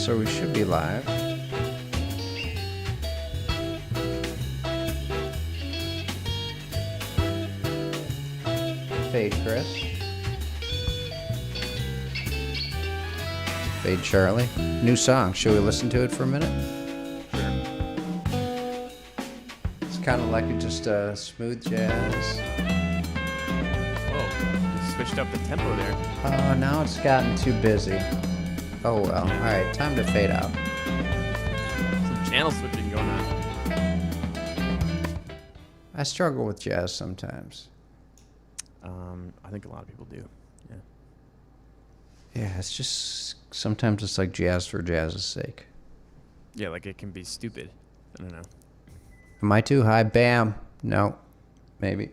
So we should be live. Fade Chris. Fade Charlie. New song. Should we listen to it for a minute? Sure. It's kind of like just a smooth jazz. Whoa, you switched up the tempo there. Oh, now it's gotten too busy. Oh well. All right, time to fade out. Some channel switching going on. I struggle with jazz sometimes. I think a lot of people do. Yeah. Yeah, it's just sometimes it's like jazz for jazz's sake. Yeah, like it can be stupid. I don't know. Am I too high? Bam. No. Maybe.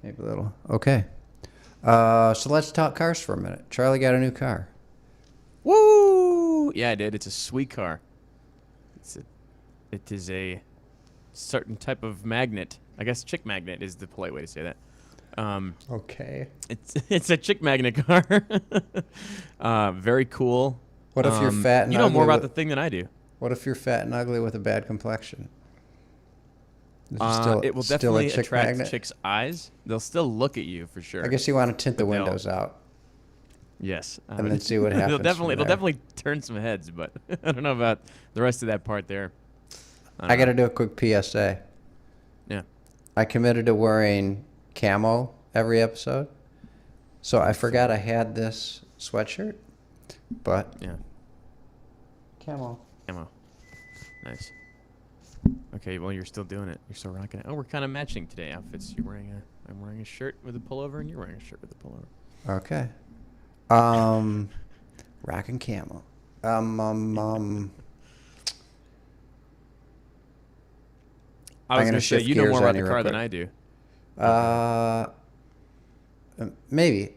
Maybe a little. Okay. So let's talk cars for a minute. Charlie got a new car. Woo! Yeah, I did. It's a sweet car. It is a certain type of magnet. I guess chick magnet is the polite way to say that. Okay. It's a chick magnet car. Very cool. What if you're fat and you know ugly more about with- the thing than I do. What if you're fat and ugly with a bad complexion? Is It will still definitely a chick attract magnet? chicks' eyes. They'll still look at you for sure. I guess you want to tint the But they'll- windows out Yes. and then see what happens. It'll from there. definitely turn some heads, but I don't know about the rest of that part there. I got to do a quick PSA. Yeah. I committed to wearing camo every episode. So I forgot I had this sweatshirt, but Yeah. camo. Ammo. Nice. Okay, well you're still doing it. You're still rocking it. Oh, we're kind of matching today outfits. I'm wearing a shirt with a pullover, and you're wearing a shirt with a pullover. Okay. Rockin' camo. I I'm was gonna gonna say shift you know gears more on about you the real car than quick. I do. Maybe.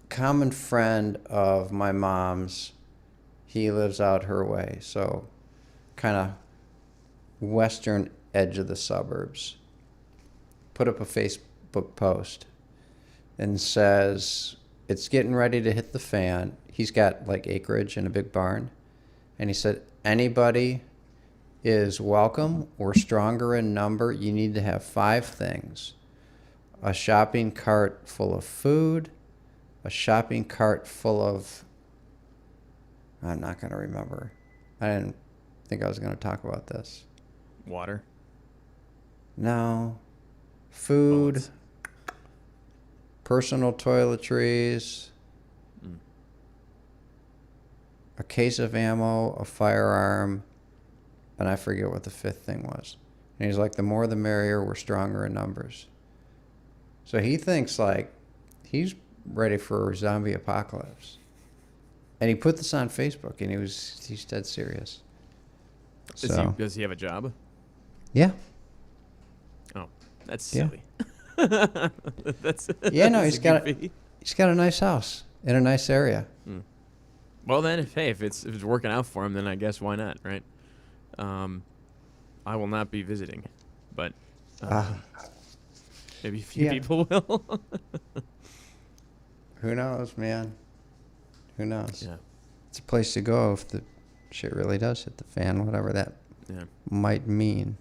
Common friend of my mom's, he lives out her way, so kind of western edge of the suburbs. Put up a Facebook post and says it's getting ready to hit the fan. He's got like acreage and a big barn, and he said anybody is welcome. We're stronger in number. You need to have 5 things: a shopping cart full of food, a shopping cart full of, I'm not going to remember. I didn't think I was going to talk about this. Water. No. Food, Bullets. personal toiletries, Mm. a case of ammo, a firearm, and I forget what the 5th thing was. And he's like, the more the merrier, we're stronger in numbers. So he thinks like he's ready for a zombie apocalypse. And he put this on Facebook, and he's dead serious. Does he have a job? Yeah. Oh, that's Yeah. silly. That's Yeah, no, that's he's got goofy. He's got a nice house in a nice area. Well, then, if it's working out for him, then I guess why not, right? I will not be visiting, but maybe a few Yeah. people will. Who knows, man? Who knows? Yeah, It's a place to go if the shit really does hit the fan, whatever that yeah. might mean.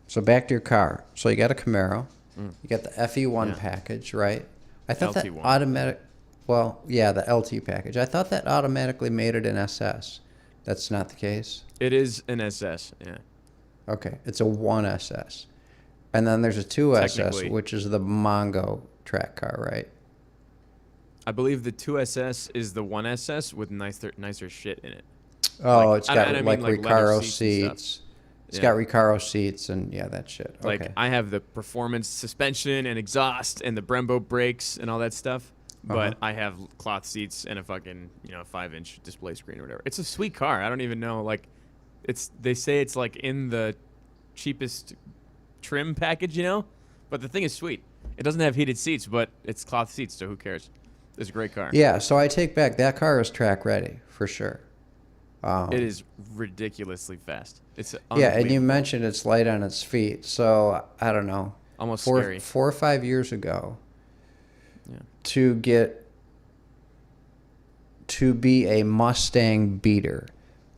So back to your car. So you got a Camaro. You got the FE1 Yeah. package, right? I thought that LT1. automatic. Well, yeah, the LT package. I thought that automatically made it an SS. That's not the case. It is an SS. Yeah, Okay, it's a 1SS. And then there's a 2SS, Technically. which is the Mongo track car, right? I believe the 2SS is the 1SS with nicer shit in it. Oh, Like, it's got I mean, like like leather Recaro seats and stuff. seats. It's Yeah. got Recaro seats and yeah, that shit. Like Okay. I have the performance suspension and exhaust and the Brembo brakes and all that stuff, but Uh-huh. I have cloth seats and a fucking 5-inch display screen or whatever. It's a sweet car. I don't even know they say it's like in the cheapest trim package, but the thing is sweet. It doesn't have heated seats, but it's cloth seats, so who cares? It's a great car. Yeah, so I take back that car is track ready for sure. It is ridiculously fast. It's Yeah, and you unbelievable. mentioned it's light on its feet, so I don't know. Almost four, scary. 4 or 5 years ago, Yeah. to be a Mustang beater.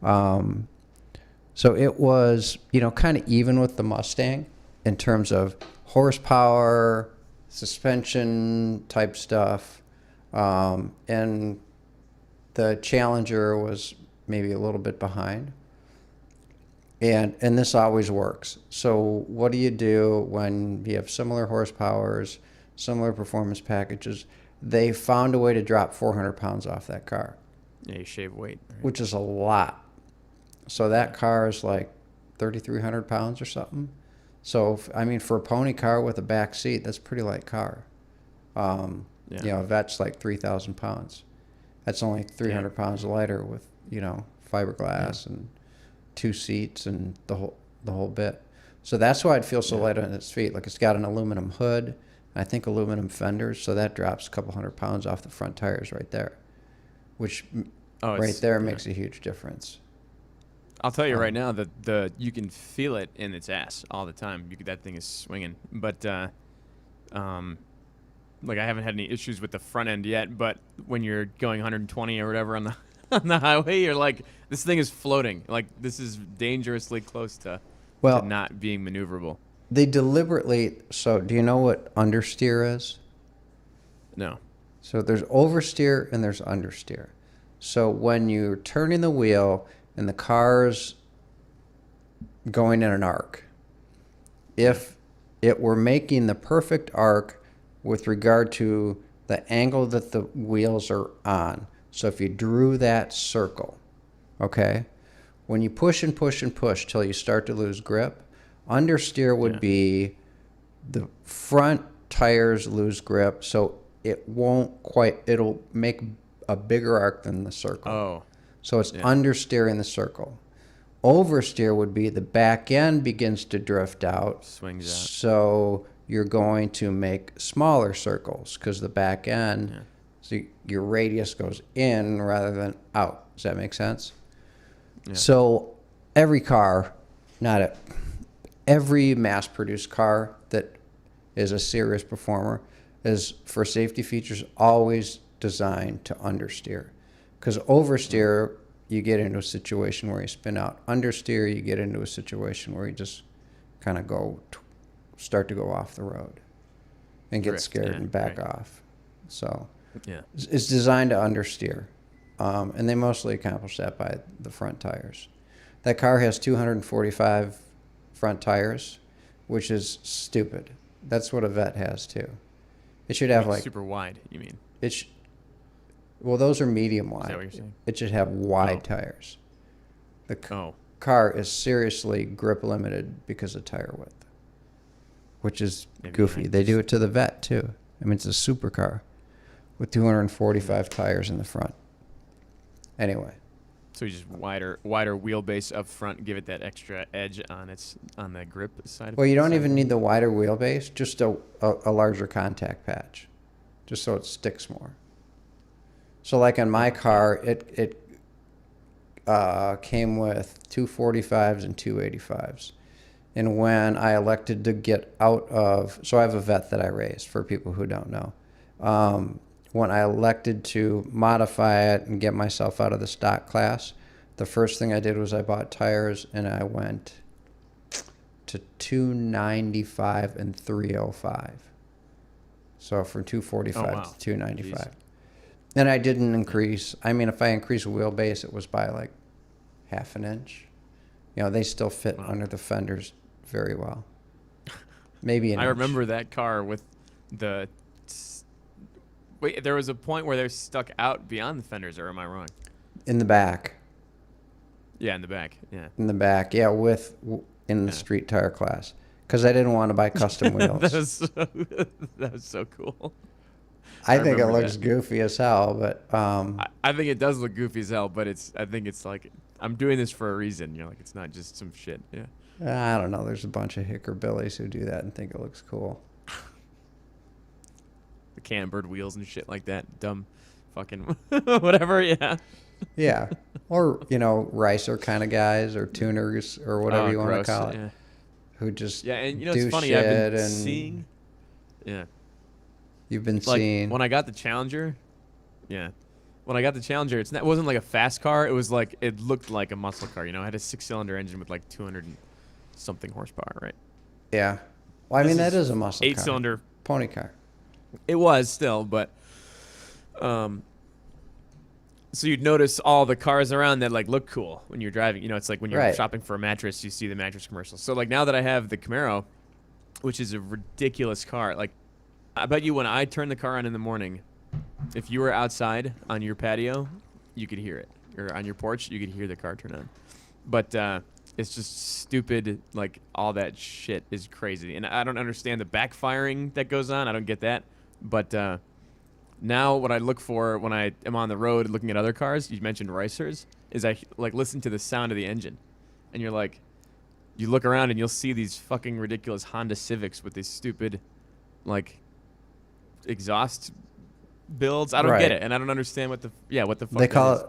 So it was, kind of even with the Mustang in terms of horsepower, suspension type stuff. And the Challenger was maybe a little bit behind. And this always works. So what do you do when you have similar horsepowers, similar performance packages? They found a way to drop 400 pounds off that car, Yeah, you shave weight. Right? which is a lot. So that car is like 3,300 pounds or something. So, for a pony car with a back seat, that's a pretty light car. Yeah. A Vet's like 3,000 pounds. That's only 300 pounds lighter with, fiberglass and 2 seats and the whole bit. So that's why it feels so light on its feet. Like, it's got an aluminum hood, I think aluminum fenders, so that drops a couple hundred pounds off the front tires right there, which right there makes a huge difference. I'll tell you right now that you can feel it in its ass all the time. That thing is swinging, but like I haven't had any issues with the front end yet. But when you're going 120 or whatever on the on the highway, you're like, this thing is floating. Like, this is dangerously close to not being maneuverable. They deliberately. So, do you know what understeer is? No. So there's oversteer and there's understeer. So when you're turning the wheel and the car's going in an arc, if it were making the perfect arc with regard to the angle that the wheels are on, so if you drew that circle, okay, when you push and push and push till you start to lose grip, understeer would be the front tires lose grip, so it'll make a bigger arc than the circle. Oh. So it's understeering the circle. Oversteer would be the back end begins to drift out. Swings out. So you're going to make smaller circles because the back end, so your radius goes in rather than out. Does that make sense? Yeah. So every car, every mass-produced car that is a serious performer is, for safety features, always designed to understeer. Because oversteer, you get into a situation where you spin out. Understeer, you get into a situation where you just kind of start to go off the road and get scared and back off. So it's designed to understeer. And they mostly accomplish that by the front tires. That car has 245 front tires, which is stupid. That's what a Vet has too. It should have super wide, you mean? Well, those are medium wide. Is that what you're saying? It should have wide tires. The car is seriously grip limited because of tire width, which is goofy. They do it to the Vet too. It's a supercar with 245 tires in the front. Anyway. So you just wider wheelbase up front, give it that extra edge on the grip side of it? Well, you don't even need the wider wheelbase, just a larger contact patch, just so it sticks more. So like on my car, it came with 245s and 285s. And when I elected to get out of, so I have a Vet that I raised for people who don't know. When I elected to modify it and get myself out of the stock class, the first thing I did was I bought tires and I went to 295 and 305. So from 245 to 295. Jeez. And I didn't increase. If I increase wheelbase, it was by like half an inch. They still fit under the fenders very well. Maybe an inch. I remember that car with the... Wait, there was a point where they're stuck out beyond the fenders, or am I wrong? In the back. Yeah, in the back. Yeah. In the back, yeah, in the street tire class, because I didn't want to buy custom wheels. that was so cool. I think it looks goofy as hell, but I think it does look goofy as hell, but I think it's like, I'm doing this for a reason. Like, it's not just some shit. Yeah. I don't know. There's a bunch of hickerbillies who do that and think it looks cool. The cambered wheels and shit like that. Dumb fucking whatever, yeah. Yeah. Or, ricer kind of guys or tuners or whatever you want to call it. who just Yeah, and you know do it's funny. shit I've been and seeing. Yeah, you've been like seeing. when I got the Challenger. Yeah, when I got the Challenger, it wasn't like a fast car. It was like it looked like a muscle car. You know, it had a 6-cylinder engine with like 200 and something horsepower, right? Yeah. Well, I This mean, that is a muscle car. 8-cylinder. Pony car. It was still, but um, so you'd notice all the cars around that like look cool when you're driving. You know, it's like when you're Right. shopping for a mattress, you see the mattress commercials. So like now that I have the Camaro, which is a ridiculous car, like I bet you when I turn the car on in the morning, if you were outside on your patio, you could hear it, or on your porch, you could hear the car turn on. But it's just stupid. Like all that shit is crazy, and I don't understand the backfiring that goes on. I don't get that. But now what I look for when I am on the road looking at other cars, you mentioned racers, is I like listen to the sound of the engine, and you're like, you look around and you'll see these fucking ridiculous Honda Civics with these stupid, like, exhaust builds. I don't Right. get it, and I don't understand what the fuck They that call is.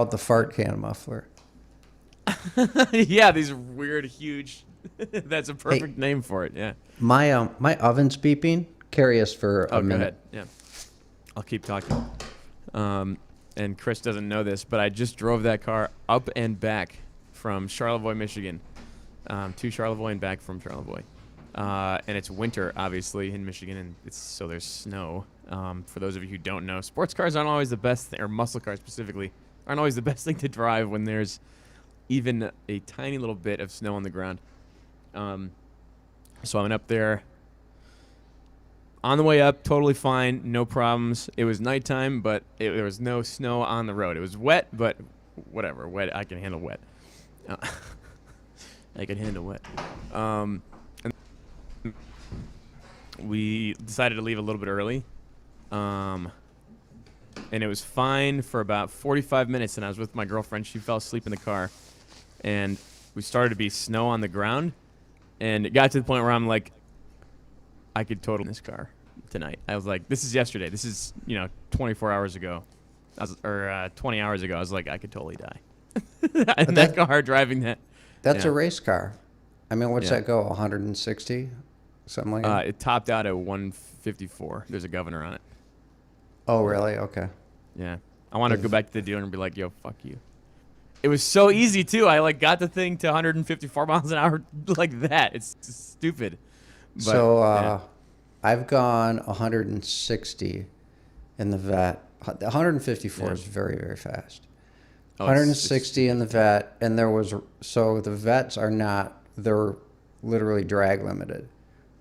it the fart can muffler. Yeah, these weird, huge. That's a perfect name for it. Yeah. My oven's beeping. Carry us for Oh, a go minute. ahead. Yeah. I'll keep talking. And Chris doesn't know this, but I just drove that car up and back from Charlevoix, Michigan, to Charlevoix and back from Charlevoix. And it's winter, obviously, in Michigan, and so there's snow. For those of you who don't know, sports cars aren't always the best, or muscle cars specifically, aren't always the best thing to drive when there's even a tiny little bit of snow on the ground. So I went up there. On the way up, totally fine, no problems. It was nighttime, but there was no snow on the road. It was wet, but whatever. Wet, I can handle wet. I can handle wet. And we decided to leave a little bit early. And it was fine for about 45 minutes, and I was with my girlfriend. She fell asleep in the car, and we started to be snow on the ground, and it got to the point where I'm like, I could totally this car tonight. I was like, this is yesterday. This is, 24 hours ago. 20 hours ago. I was like, I could totally die. In that car driving that. That's Yeah. a race car. I mean, what's Yeah. that go? 160? Something like that? It topped out at 154. There's a governor on it. Oh, really? Okay. Yeah. I want to go back to the dealer and be like, yo, fuck you. It was so easy, too. I, got the thing to 154 miles an hour like that. It's just stupid. But, So yeah. I've gone 160 in the vet. 154 Yeah. is very, very fast. Oh, 160 in the vet, and so the vets are not, they're literally drag limited.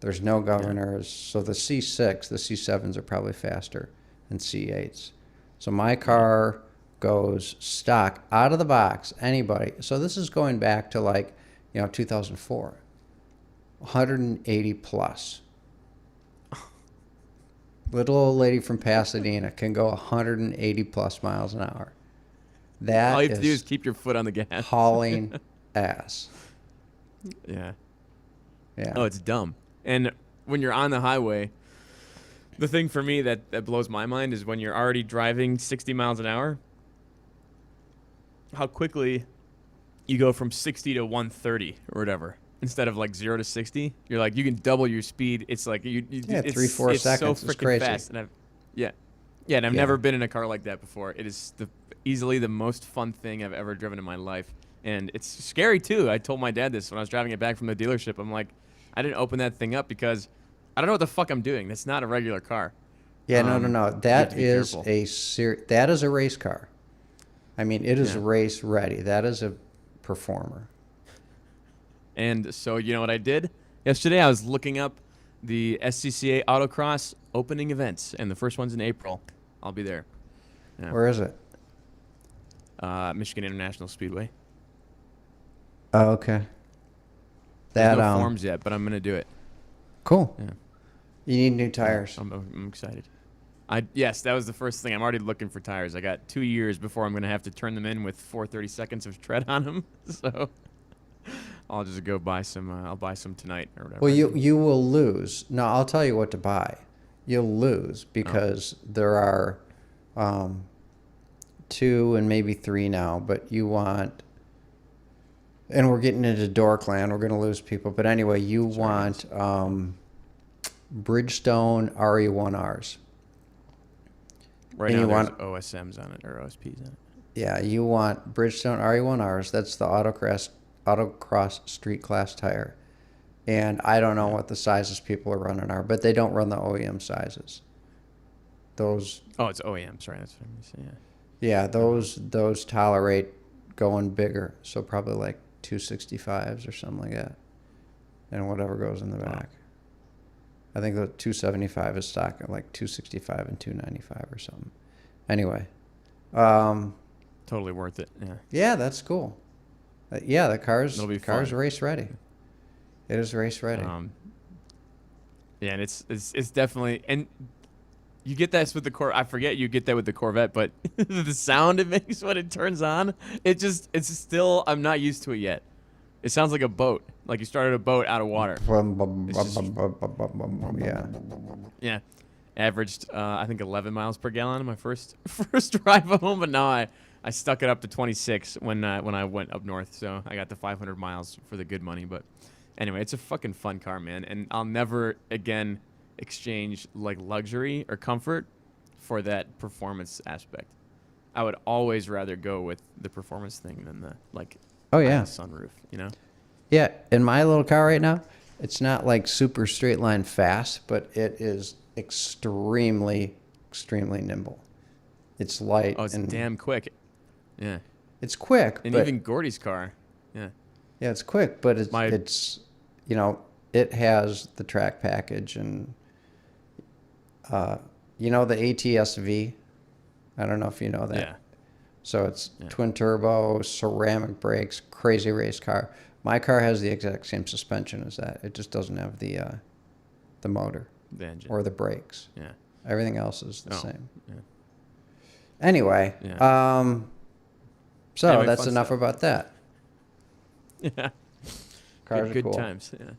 There's no governors, so the C6, the C7s are probably faster than C8s. So my car goes stock out of the box, anybody. So this is going back to 2004, 180 plus. Little old lady from Pasadena can go 180 plus miles an hour. That All you have to do is keep your foot on the gas. hauling ass. Yeah. Yeah. Oh, it's dumb. And when you're on the highway, the thing for me that blows my mind is when you're already driving 60 miles an hour, how quickly you go from 60 to 130 or whatever. Instead of 0 to 60, you're like, you can double your speed. It's like Yeah, it's, 3-4 it's seconds so is freaking crazy. fast. And I've never been in a car like that before. It is easily the most fun thing I've ever driven in my life. And it's scary too. I told my dad this when I was driving it back from the dealership. I'm like, I didn't open that thing up because I don't know what the fuck I'm doing. That's not a regular car. Yeah, no. you have That to be is careful. that is a race car. I mean, it is Yeah. race ready. That is a performer. And so, you know what I did? Yesterday, I was looking up the SCCA Autocross opening events, and the first one's in April. I'll be there. Yeah. Where is it? Michigan International Speedway. Oh, okay. There's That no forms yet, but I'm going to do it. cool. Yeah. You need new tires. I'm excited. Yes, that was the first thing. I'm already looking for tires. I got 2 years before I'm going to have to turn them in with 430 seconds of tread on them. So I'll just go buy some. I'll buy some tonight or whatever. Well, you will lose. No, I'll tell you what to buy. You'll lose because there are 2 and maybe 3 now, but you want and we're getting into Dorkland. We're going to lose people. But anyway, you Sorry, want Bridgestone RE1Rs. Right And now you there's want- OSMs on it or OSPs on it. Yeah, you want Bridgestone RE1Rs. That's the autocross street class tire. And I don't know what the sizes people are running are, but they don't run the OEM sizes. Those, Oh, it's OEM. Sorry, that's what I'm saying. yeah, those tolerate going bigger. So probably like 265s or something like that. And whatever goes in the back. I think the 275 is stock at like 265 and 295 or something. Anyway, Totally worth it. Yeah. yeah, that's cool. Yeah, the It'll be car's fun. race ready. It is race ready. Yeah, and it's definitely, and you get that with the I forget you get that with the Corvette, but the sound it makes when it turns on, it's still, I'm not used to it yet. It sounds like a boat, like you started a boat out of water. Yeah. Yeah, averaged I think 11 miles per gallon on my first drive home, but now I stuck it up to 26 when I went up north, so I got to 500 miles for the good money. But anyway, it's a fucking fun car, man, and I'll never again exchange like luxury or comfort for that performance aspect. I would always rather go with the performance thing than the like Oh yeah. sunroof, you know? Yeah, in my little car right now, it's not like super straight line fast, but it is extremely nimble. It's light. Oh, it's and damn quick. Yeah. It's quick, And but even Gordy's car. Yeah. yeah, it's quick, but it's My- it has the track package and the ATS-V. I don't know if you know that. Yeah. So it's Yeah. twin turbo, ceramic brakes, crazy race car. My car has the exact same suspension as that. It just doesn't have the motor The engine. or the brakes. Yeah. Everything else is the Oh, same. yeah. Anyway, Yeah. so Anyway, that's fun enough stuff. about that. Yeah. Cars Good are cool. times. Yeah.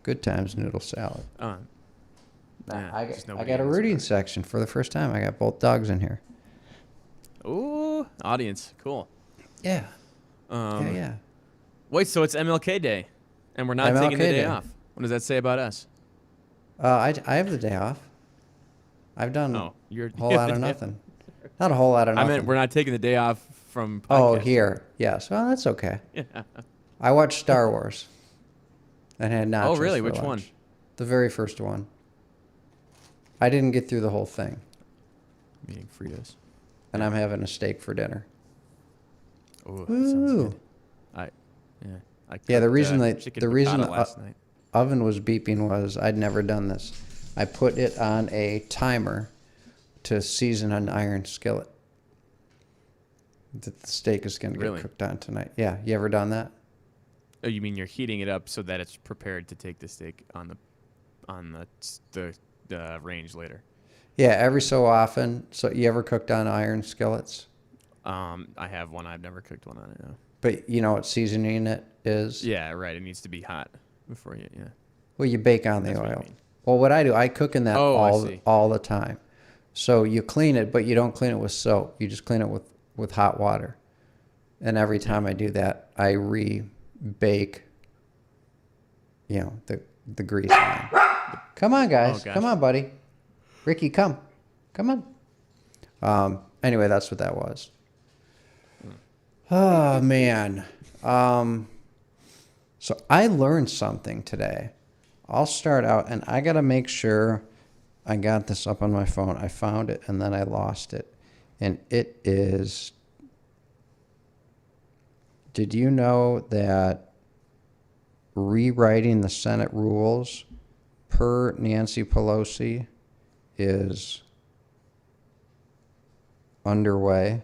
Good times, noodle salad. Yeah, I just got nobody a in this rooting car. section for the first time. I got both dogs in here. Ooh, audience. Cool. Yeah. Um, Yeah. Wait, so it's MLK Day, and we're not taking the MLK day Day. off. What does that say about us? I have the day off. I've done Oh, you're a whole lot of nothing. Not a whole lot of I nothing. meant we're not taking the day off from. Oh, podcast. here. Yes. Well, that's okay. Yeah. I watched Star Wars and had nachos. Oh, really? for Which lunch. one? The very first one. I didn't get through the whole thing, I'm eating Fritos. and I'm having a steak for dinner. Oh, that sounds Ooh. good. Yeah. I Yeah, the cooked, reason chicken the reason piccata last night. oven was beeping was I'd never done this. I put it on a timer to season an iron skillet that the steak is going to Really? get cooked on tonight. Yeah, you ever done that? Oh, you mean you're heating it up so that it's prepared to take the steak on the range later? Yeah, every so often. So you ever cooked on iron skillets? I have one. I've never cooked one on it. No. But you know what seasoning it is? Yeah, right. It needs to be hot before you. Yeah. Well, you bake on the That's what you oil. mean. Well, what I do, I cook in that Oh, I see. all the time. So you clean it, but you don't clean it with soap. You just clean it with hot water. And every time I do that, I re-bake, the grease line. Come on, guys. Oh, gosh. Come on, buddy. Ricky, come. Come on. Anyway, that's what that was. Oh, man. So I learned something today. I'll start out, and I got to make sure I got this up on my phone. I found it, and then I lost it. And it is, did you know that rewriting the Senate rules per Nancy Pelosi is underway?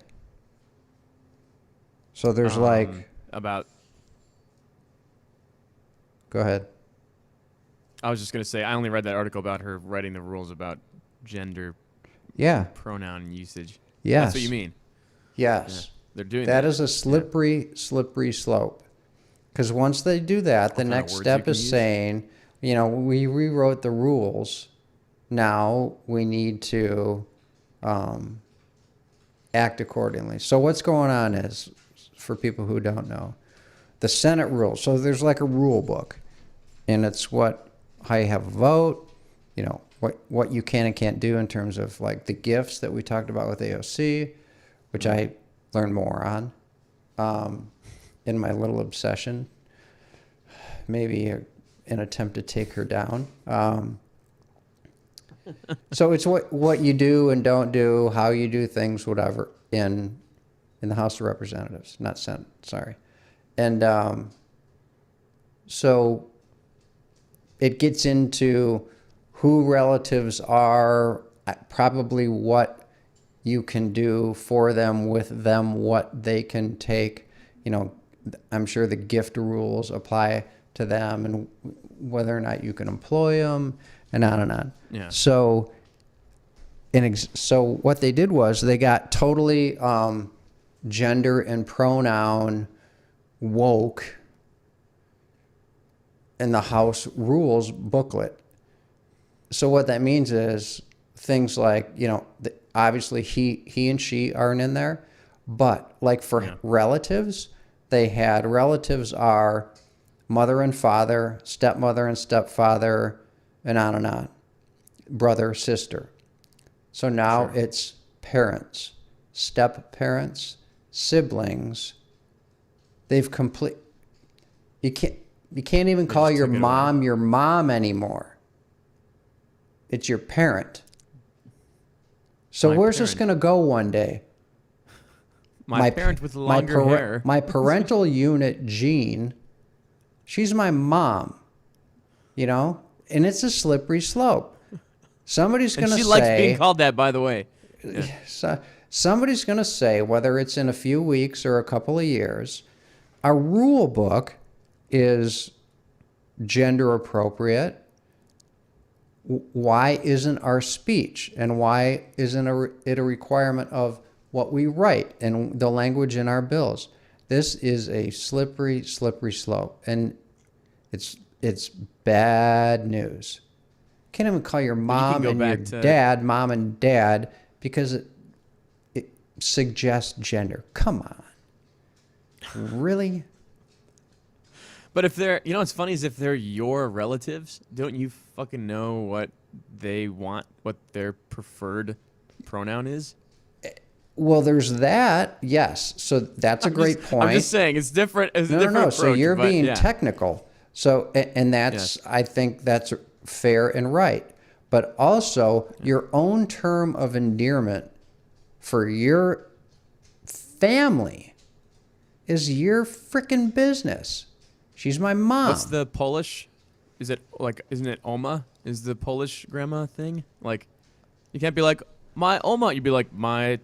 So there's About. go ahead. I was just gonna say I only read that article about her writing the rules about gender Yeah. pronoun usage. Yes. That's what you mean. Yes. They're doing That that. is a slippery slope. Because once they do that, the kind of next words step you can is use? saying, we rewrote the rules. Now we need to act accordingly. So what's going on is, for people who don't know, the Senate rules. So there's like a rule book, and it's how you have a vote, what you can and can't do in terms of like the gifts that we talked about with AOC, which I learned more on in my little obsession. Maybe an attempt to take her down. So it's what you do and don't do, how you do things, whatever, in the House of Representatives, not Senate, sorry. And so it gets into who relatives are, probably what you can do for them, with them, what they can take. I'm sure the gift rules apply to them, and whether or not you can employ them, and on and on. Yeah. So, so what they did was they got totally gender and pronoun woke in the House rules booklet. So what that means is things like, obviously he and she aren't in there, but like for relatives, relatives are mother and father, stepmother and stepfather, and on, brother, sister. So now it's parents, step-parents, siblings. They've you can't even call your mom anymore. It's your parent. So where's this going to go one day? My parent with longer hair. My parental unit, Jean, she's my mom, and it's a slippery slope. Somebody's going to say... she likes being called that, by the way. Yeah. So, somebody's going to say, whether it's in a few weeks or a couple of years, our rule book is gender appropriate. Why isn't our speech, and why isn't it a requirement of what we write and the language in our bills? This is a slippery, slippery slope, and it's bad news. Can't even call your mom and your dad mom and dad because it suggests gender. Come on, really? But if they're, what's funny is if they're your relatives, don't you fucking know what they want, what their preferred pronoun is? Well, there's that, yes. So that's a great point. I'm just saying, it's different. It's no, a different approach, So you're being yeah. technical. So, and that's, I think that's fair and right. But also, your own term of endearment for your family is your freaking business. She's my mom. What's the Polish? Isn't it Oma? Is the Polish grandma thing? Like, you can't be like, my Oma. You'd be like, my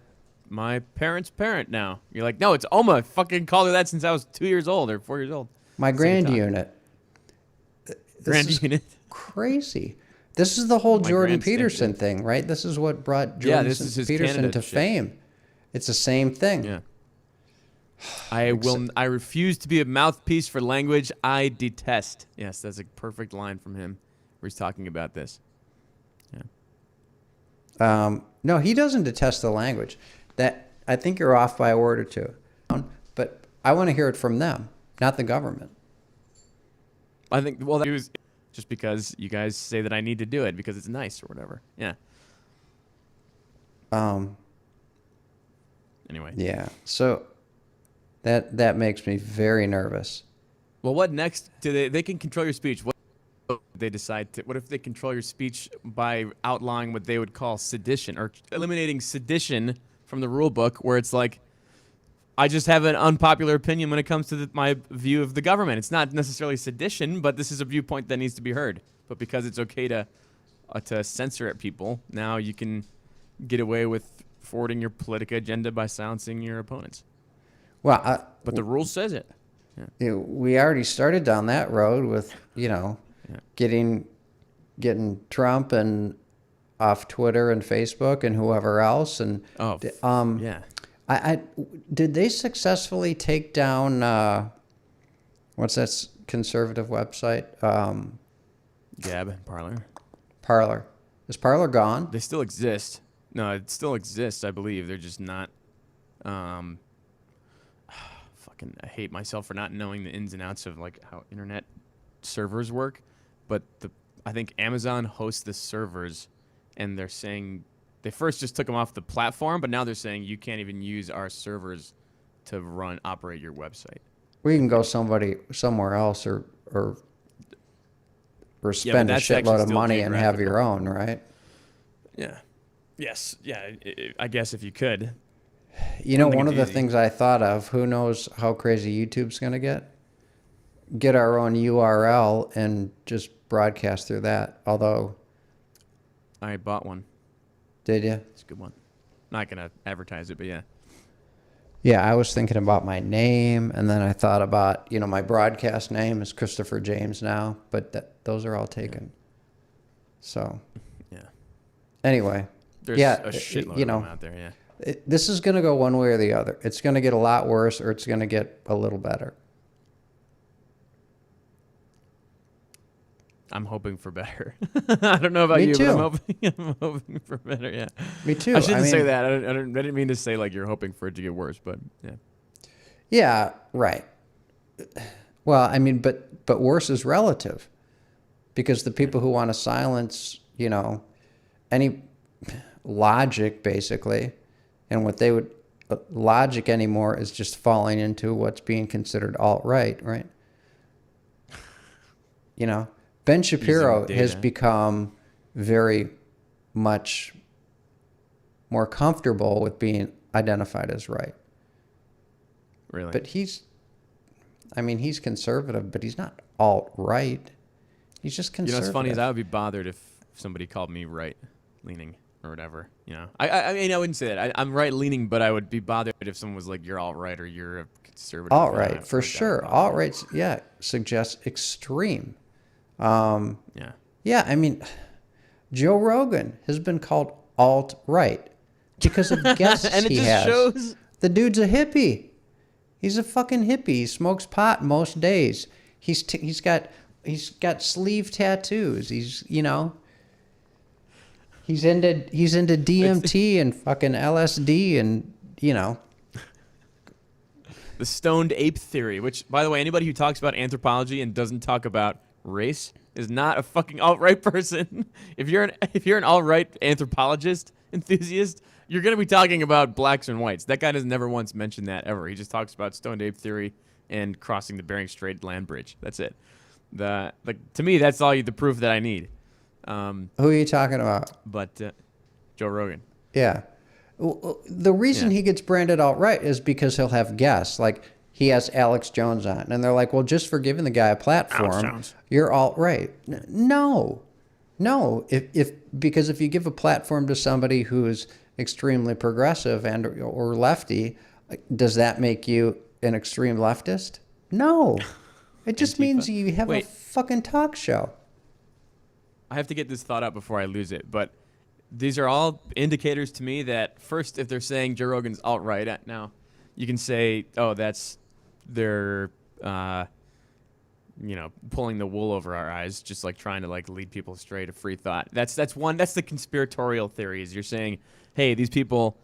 parent's parent now. You're like, no, it's Oma. I fucking called her that since I was 2 years old or 4 years old. My grand unit. Grand unit. Crazy. This is the whole Jordan Peterson thing, right? This is what brought Jordan Peterson to fame. It's the same thing. Yeah. I refuse to be a mouthpiece for language I detest. Yes, that's a perfect line from him where he's talking about this. Yeah. No, he doesn't detest the language. That I think you're off by a word or two. But I want to hear it from them, not the government. I think, well, that was just because you guys say that I need to do it because it's nice or whatever. Yeah. Anyway. Yeah. So that makes me very nervous. Well, what next? They can control your speech. What they decide to? What if they control your speech by outlawing what they would call sedition or eliminating sedition from the rule book, where it's like, I just have an unpopular opinion when it comes to my view of the government. It's not necessarily sedition, but this is a viewpoint that needs to be heard. But because it's okay to censor at people, now you can get away with forwarding your political agenda by silencing your opponents. Well, but the rule says it. Yeah. We already started down that road with, getting Trump and off Twitter and Facebook and whoever else. And yeah. I did they successfully take down what's that conservative website? Gab, Parler. Parler. Is Parler gone? They still exist. No, it still exists, I believe. They're just not. I hate myself for not knowing the ins and outs of like how internet servers work, but I think Amazon hosts the servers, and they're saying they first just took them off the platform, but now they're saying you can't even use our servers to operate your website. We can go somewhere else or spend a that's actually shitload of still money and have geographical. your own, right? Yeah. Yes. Yeah. I guess if you could. You know, think one it's of the easy. things I thought of, who knows how crazy YouTube's going to get our own URL and just broadcast through that. Although, I bought one. did you? It's a good one. Not gonna advertise it, but yeah. Yeah, I was thinking about my name, and then I thought about, my broadcast name is Christopher James now, but those are all taken. So, Yeah. anyway, There's yeah, a shitload you of know, them out there. Yeah. this is going to go one way or the other. It's going to get a lot worse, or it's going to get a little better. I'm hoping for better. I don't know about Me you, too. but I'm hoping for better. Yeah. Me too. I shouldn't say mean, that. I didn't mean to say like you're hoping for it to get worse, but yeah. Yeah, right. Well, I mean, but worse is relative, because the people who want to silence, any logic basically, and what they would logic anymore is just falling into what's being considered alt-right, right? Ben Shapiro data. has become very much more comfortable with being identified as right. Really. But he's conservative, but he's not alt-right. He's just conservative. what's funny is I would be bothered if somebody called me right leaning or whatever. I mean, I wouldn't say that. I'm right leaning, but I would be bothered if someone was like, "You're alt-right" or "You're a conservative." Alt-right, for Like, sure. Alt-right, yeah, suggests extreme. Yeah. Yeah, I mean, Joe Rogan has been called alt-right because of guests And it he just has. shows. The dude's a hippie. He's a fucking hippie. He smokes pot most days. He's got sleeve tattoos. He's into DMT and fucking LSD and The stoned ape theory, which, by the way, anybody who talks about anthropology and doesn't talk about race is not a fucking alt-right person. If you're an alt-right anthropologist enthusiast, you're going to be talking about blacks and whites. That guy has never once mentioned that ever. He just talks about stoned ape theory and crossing the Bering Strait land bridge. That's it. To me, that's all the proof that I need. Who are you talking about? But Joe Rogan. Yeah. The reason Yeah. he gets branded alt-right is because he'll have guests. Like, he has Alex Jones on, and they're like, well, just for giving the guy a platform, Jones. you're alt-right. No. Because if you give a platform to somebody who's extremely progressive or lefty, does that make you an extreme leftist? No. It just means you have a Wait. fucking talk show. I have to get this thought out before I lose it, but these are all indicators to me that, first, if they're saying Joe Rogan's alt-right, now you can say, oh, they're pulling the wool over our eyes, just like trying to lead people astray to free thought. That's the conspiratorial theories. You're saying, hey, these people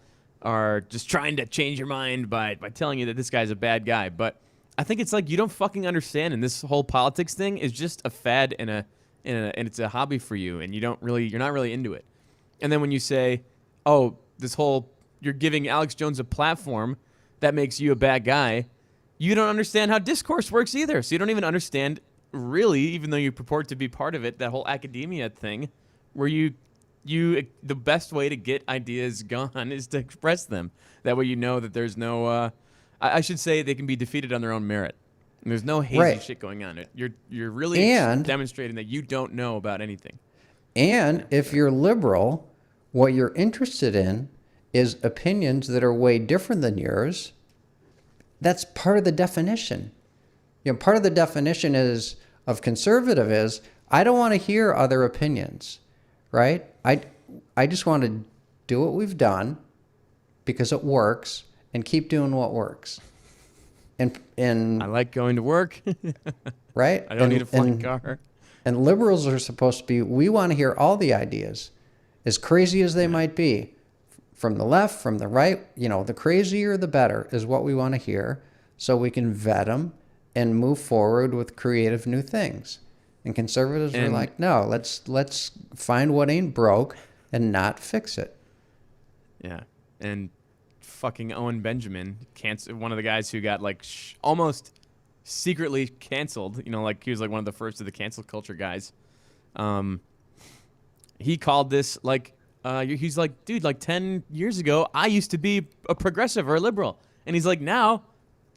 are just trying to change your mind by telling you that this guy's a bad guy. But I think it's like you don't fucking understand, and this whole politics thing is just a fad and it's a hobby for you, and you're not really into it. And then when you say, oh, you're giving Alex Jones a platform that makes you a bad guy, you don't understand how discourse works either. So you don't even understand, really, even though you purport to be part of it, that whole academia thing, where the best way to get ideas gone is to express them. That way you know that there's no, I should say they can be defeated on their own merit. And there's no hazy Right. shit going on. You're really demonstrating that you don't know about anything. And if you're liberal, what you're interested in is opinions that are way different than yours. That's part of the definition. Part of the definition of conservative is I don't want to hear other opinions, right? I just want to do what we've done because it works and keep doing what works. And I like going to work. right? I don't need a flying car. And liberals are supposed to be, we want to hear all the ideas, as crazy as they might be, from the left, from the right. The crazier, the better is what we want to hear. so we can vet them and move forward with creative new things. And conservatives were And- like, no, let's find what ain't broke and not fix it. Yeah, and fucking Owen Benjamin, one of the guys who got like almost secretly canceled. You know, like he was like one of the first of the cancel culture guys. He called this like he's like, dude, like 10 years ago, I used to be a progressive or a liberal, and he's like, now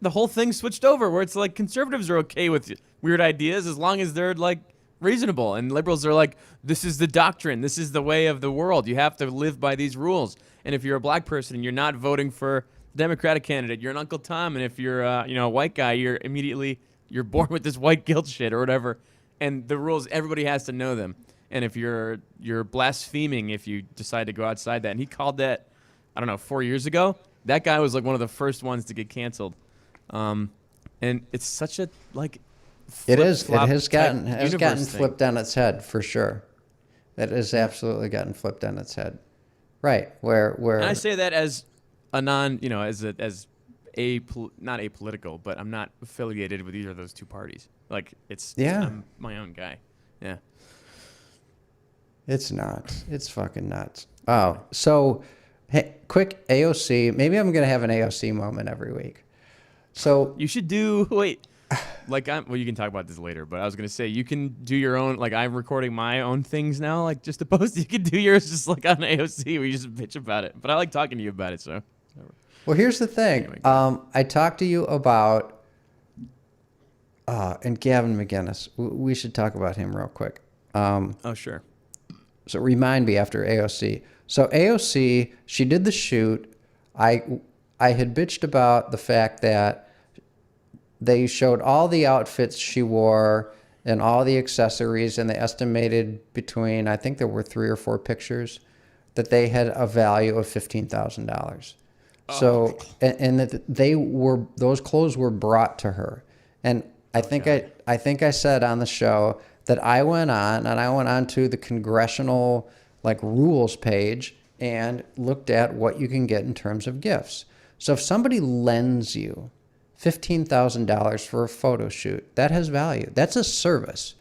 the whole thing switched over where it's like conservatives are okay with weird ideas as long as they're like reasonable, and liberals are like, this is the doctrine, this is the way of the world, you have to live by these rules. And if you're a black person and you're not voting for the Democratic candidate, you're an Uncle Tom, and if you're a white guy, you're born with this white guilt shit or whatever. And the rules, everybody has to know them. And if you're blaspheming if you decide to go outside that. And he called that, I don't know, 4 years ago. That guy was like one of the first ones to get canceled. And it's such a like It is. It flip-flop has type gotten universe thing. flipped on its head for sure. It has absolutely gotten flipped on its head. Right. Where And I say that as a not apolitical, but I'm not affiliated with either of those two parties. Like I'm my own guy. Yeah. It's nuts. It's fucking nuts. Oh, so hey, quick AOC. Maybe I'm gonna have an AOC moment every week. So You should do you can talk about this later, but I was gonna say you can do your own. Like I'm recording my own things now, like just to post. You can do yours just like on AOC where you just bitch about it. But I like talking to you about it, so. well, here's the thing. Anyway, I talked to you about and Gavin McInnes. We should talk about him real quick. Oh sure. So remind me after AOC. So AOC, she did the shoot. I had bitched about the fact that they showed all the outfits she wore and all the accessories, and they estimated between, I think there were 3 or 4 pictures, that they had a value of $15,000. So, and that those clothes were brought to her. And I think I said on the show that I went on to the congressional like rules page and looked at what you can get in terms of gifts. So if somebody lends you $15,000 for a photo shoot, that has value. That's a service.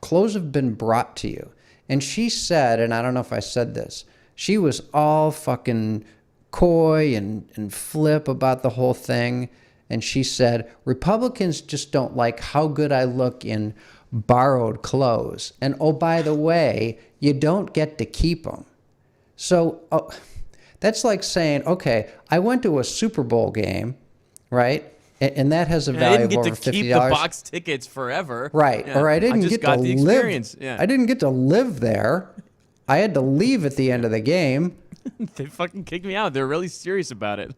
Clothes have been brought to you. And she said, and I don't know if I said this, she was all fucking coy and flip about the whole thing. And she said, Republicans just don't like how good I look in borrowed clothes. And oh, by the way, you don't get to keep them. So that's like saying, okay, I went to a Super Bowl game, right? And that has a value of over $50. I didn't get to keep the box tickets forever. Right. Yeah. Or I didn't get to live. Yeah. I didn't get to live there. I had to leave at the end of the game. They fucking kicked me out. They're really serious about it.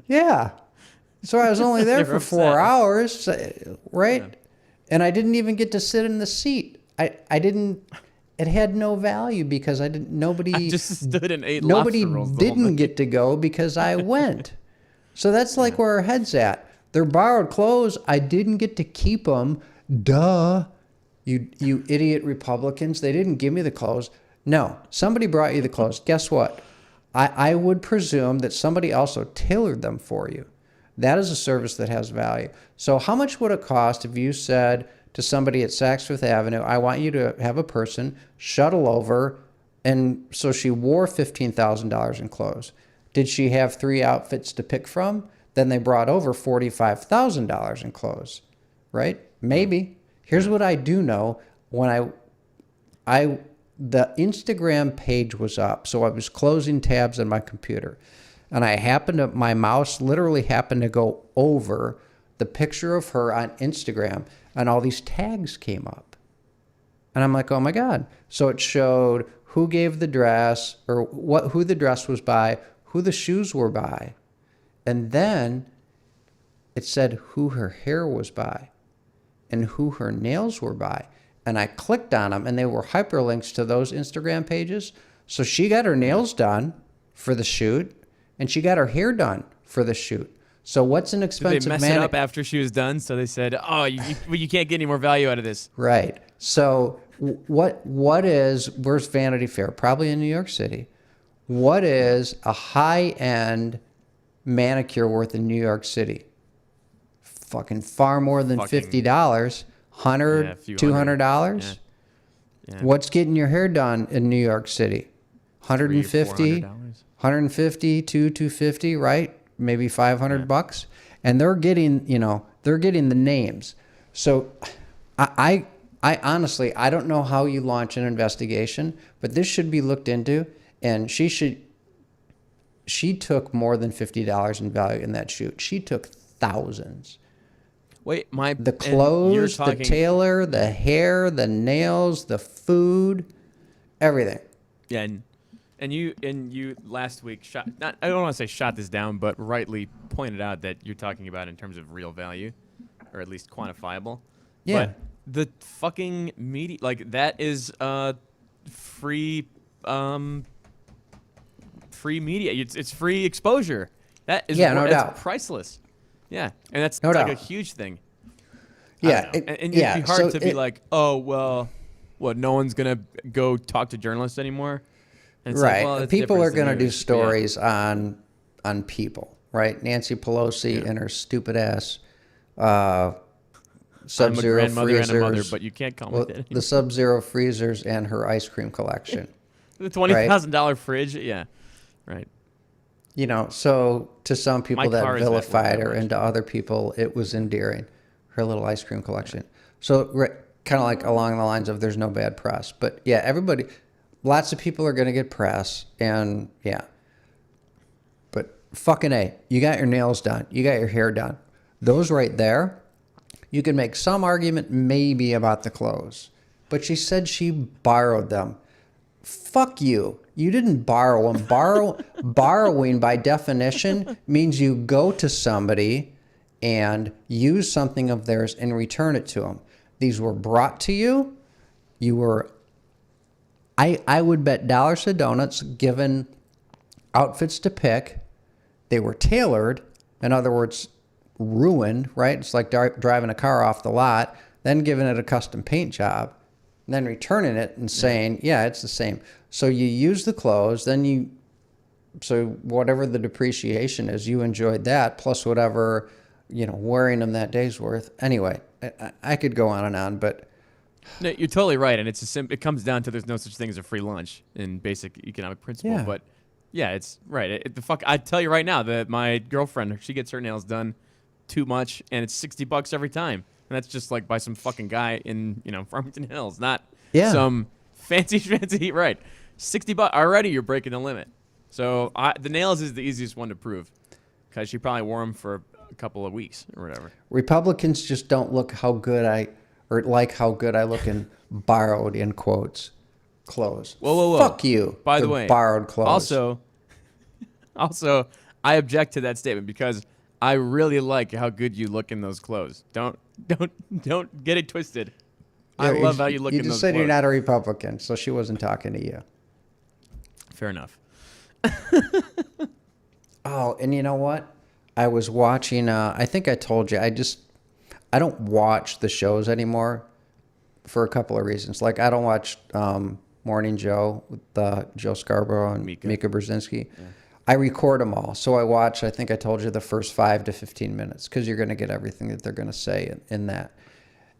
Yeah. So I was only there They're for 4 upset. hours, right? Yeah. And I didn't even get to sit in the seat. I didn't. It had no value because I just stood and ate nobody lobster rolls the whole didn't night. get to go because I went. So that's like where our head's at. They're borrowed clothes. I didn't get to keep them. Duh. You idiot Republicans. They didn't give me the clothes. No, somebody brought you the clothes. Guess what? I would presume that somebody also tailored them for you. That is a service that has value. So how much would it cost if you said to somebody at Saks Fifth Avenue, I want you to have a person shuttle over, and so she wore $15,000 in clothes. Did she have 3 outfits to pick from? Then they brought over $45,000 in clothes, right? Maybe. Here's what I do know. When the Instagram page was up, so I was closing tabs on my computer, and my mouse literally happened to go over the picture of her on Instagram, and all these tags came up. And I'm like, oh my God. So it showed who gave the dress, or who the dress was by, who the shoes were by. And then it said who her hair was by and who her nails were by. And I clicked on them, and they were hyperlinks to those Instagram pages. So she got her nails done for the shoot, and she got her hair done for the shoot. So what's an Did expensive they mess it up after she was done? So they said, "Oh, you can't get any more value out of this." Right. So where's Vanity Fair? Probably in New York City. What is a high-end manicure worth in New York City? fucking far more than Fucking- $50, Yeah, a $100, few $200. Yeah. What's getting your hair done in New York City? 150, $400. 150, 250, right? Maybe 500 bucks. And they're getting, they're getting the names. So I honestly, I don't know how you launch an investigation, but this should be looked into. And she took more than $50 in value in that shoot. She took thousands. Wait, The and you're clothes, the talking- tailor, the hair, the nails, the food, everything. Yeah, and you last week I don't want to say shot this down, but rightly pointed out that you're talking about in terms of real value, or at least quantifiable. Yeah. But the fucking media, like that is free free media. It's free exposure. That is Yeah, no that's doubt. priceless. Yeah, and that's No like doubt. a huge thing. Yeah, And it'd be hard so to be like, oh well, what? No one's gonna go talk to journalists anymore. And it's like, right. well, that's People different, are it's the going to do news. Yeah. stories on people, right? Nancy Pelosi and her stupid ass I'm a Sub-Zero grandmother freezers. and a mother, but you can't call well, me that. the Sub-Zero freezers and her ice cream collection. The $20,000 fridge, yeah, right. So to some people My that car is that worth vilified that her, much. and to other people it was endearing. Her little ice cream collection. So kind of like along the lines of there's no bad press, but yeah, everybody, lots of people are going to get press, and yeah. But fucking A, you got your nails done, you got your hair done. Those right there, you can make some argument maybe about the clothes, but she said she borrowed them. Fuck you. You didn't borrow them. Borrowing by definition means you go to somebody and use something of theirs and return it to them. These were brought to you. You were, I would bet dollars to donuts, given outfits to pick. They were tailored. In other words, ruined, right? It's like driving a car off the lot, then giving it a custom paint job, and then returning it and saying, yeah, it's the same. So you use the clothes, then so whatever the depreciation is, you enjoyed that, plus whatever, wearing them that day's worth. Anyway, I could go on, but No, you're totally right, and it comes down to there's no such thing as a free lunch in basic economic principle. Yeah. But yeah, it's right. I tell you right now that my girlfriend, she gets her nails done too much, and it's $60 every time, and that's just like by some fucking guy in Farmington Hills, not some fancy right. $60 already, you're breaking the limit. So the nails is the easiest one to prove, because she probably wore them for a couple of weeks or whatever. Republicans just don't look how good I look in borrowed, in quotes, clothes. Whoa. Fuck you. By the for way, borrowed clothes. Also, I object to that statement because I really like how good you look in those clothes. Don't get it twisted. I Yeah, love how you look in You those just said clothes. you're not a Republican, so she wasn't talking to you. Fair enough. Oh, and you know what? I was watching, I think I told you, I don't watch the shows anymore for a couple of reasons. Like, I don't watch Morning Joe with Joe Scarborough and Mika Brzezinski. Yeah. I record them all. So I think I told you, the first 5 to 15 minutes, because you're going to get everything that they're going to say in that.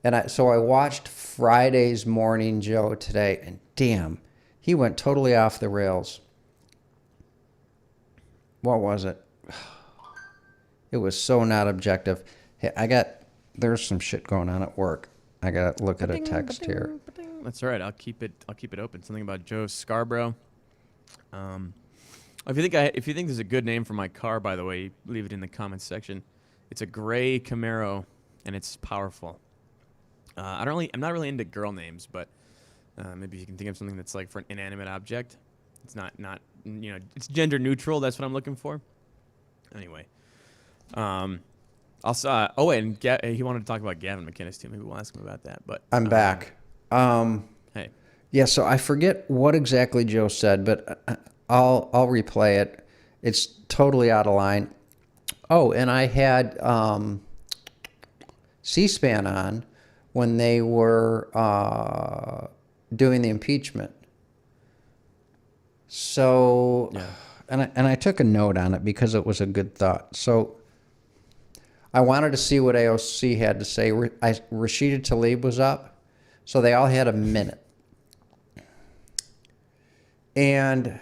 And so I watched Friday's Morning Joe today, and damn, he went totally off the rails. What was it? It was so not objective. Hey, there's some shit going on at work. I got to look at a text here. That's all right. I'll keep it open. Something about Joe Scarborough. If you think there's a good name for my car, by the way, leave it in the comments section. It's a gray Camaro, and it's powerful. I'm not really into girl names, but maybe you can think of something that's like for an inanimate object. It's not it's gender neutral. That's what I'm looking for. Anyway, also, and he wanted to talk about Gavin McInnes too. Maybe we'll ask him about that. But I'm back. Hey, yeah. So I forget what exactly Joe said, but I'll replay it. It's totally out of line. Oh, and I had C-SPAN on when they were doing the impeachment. So, and I took a note on it because it was a good thought. So I wanted to see what AOC had to say. Rashida Tlaib was up, so they all had a minute. And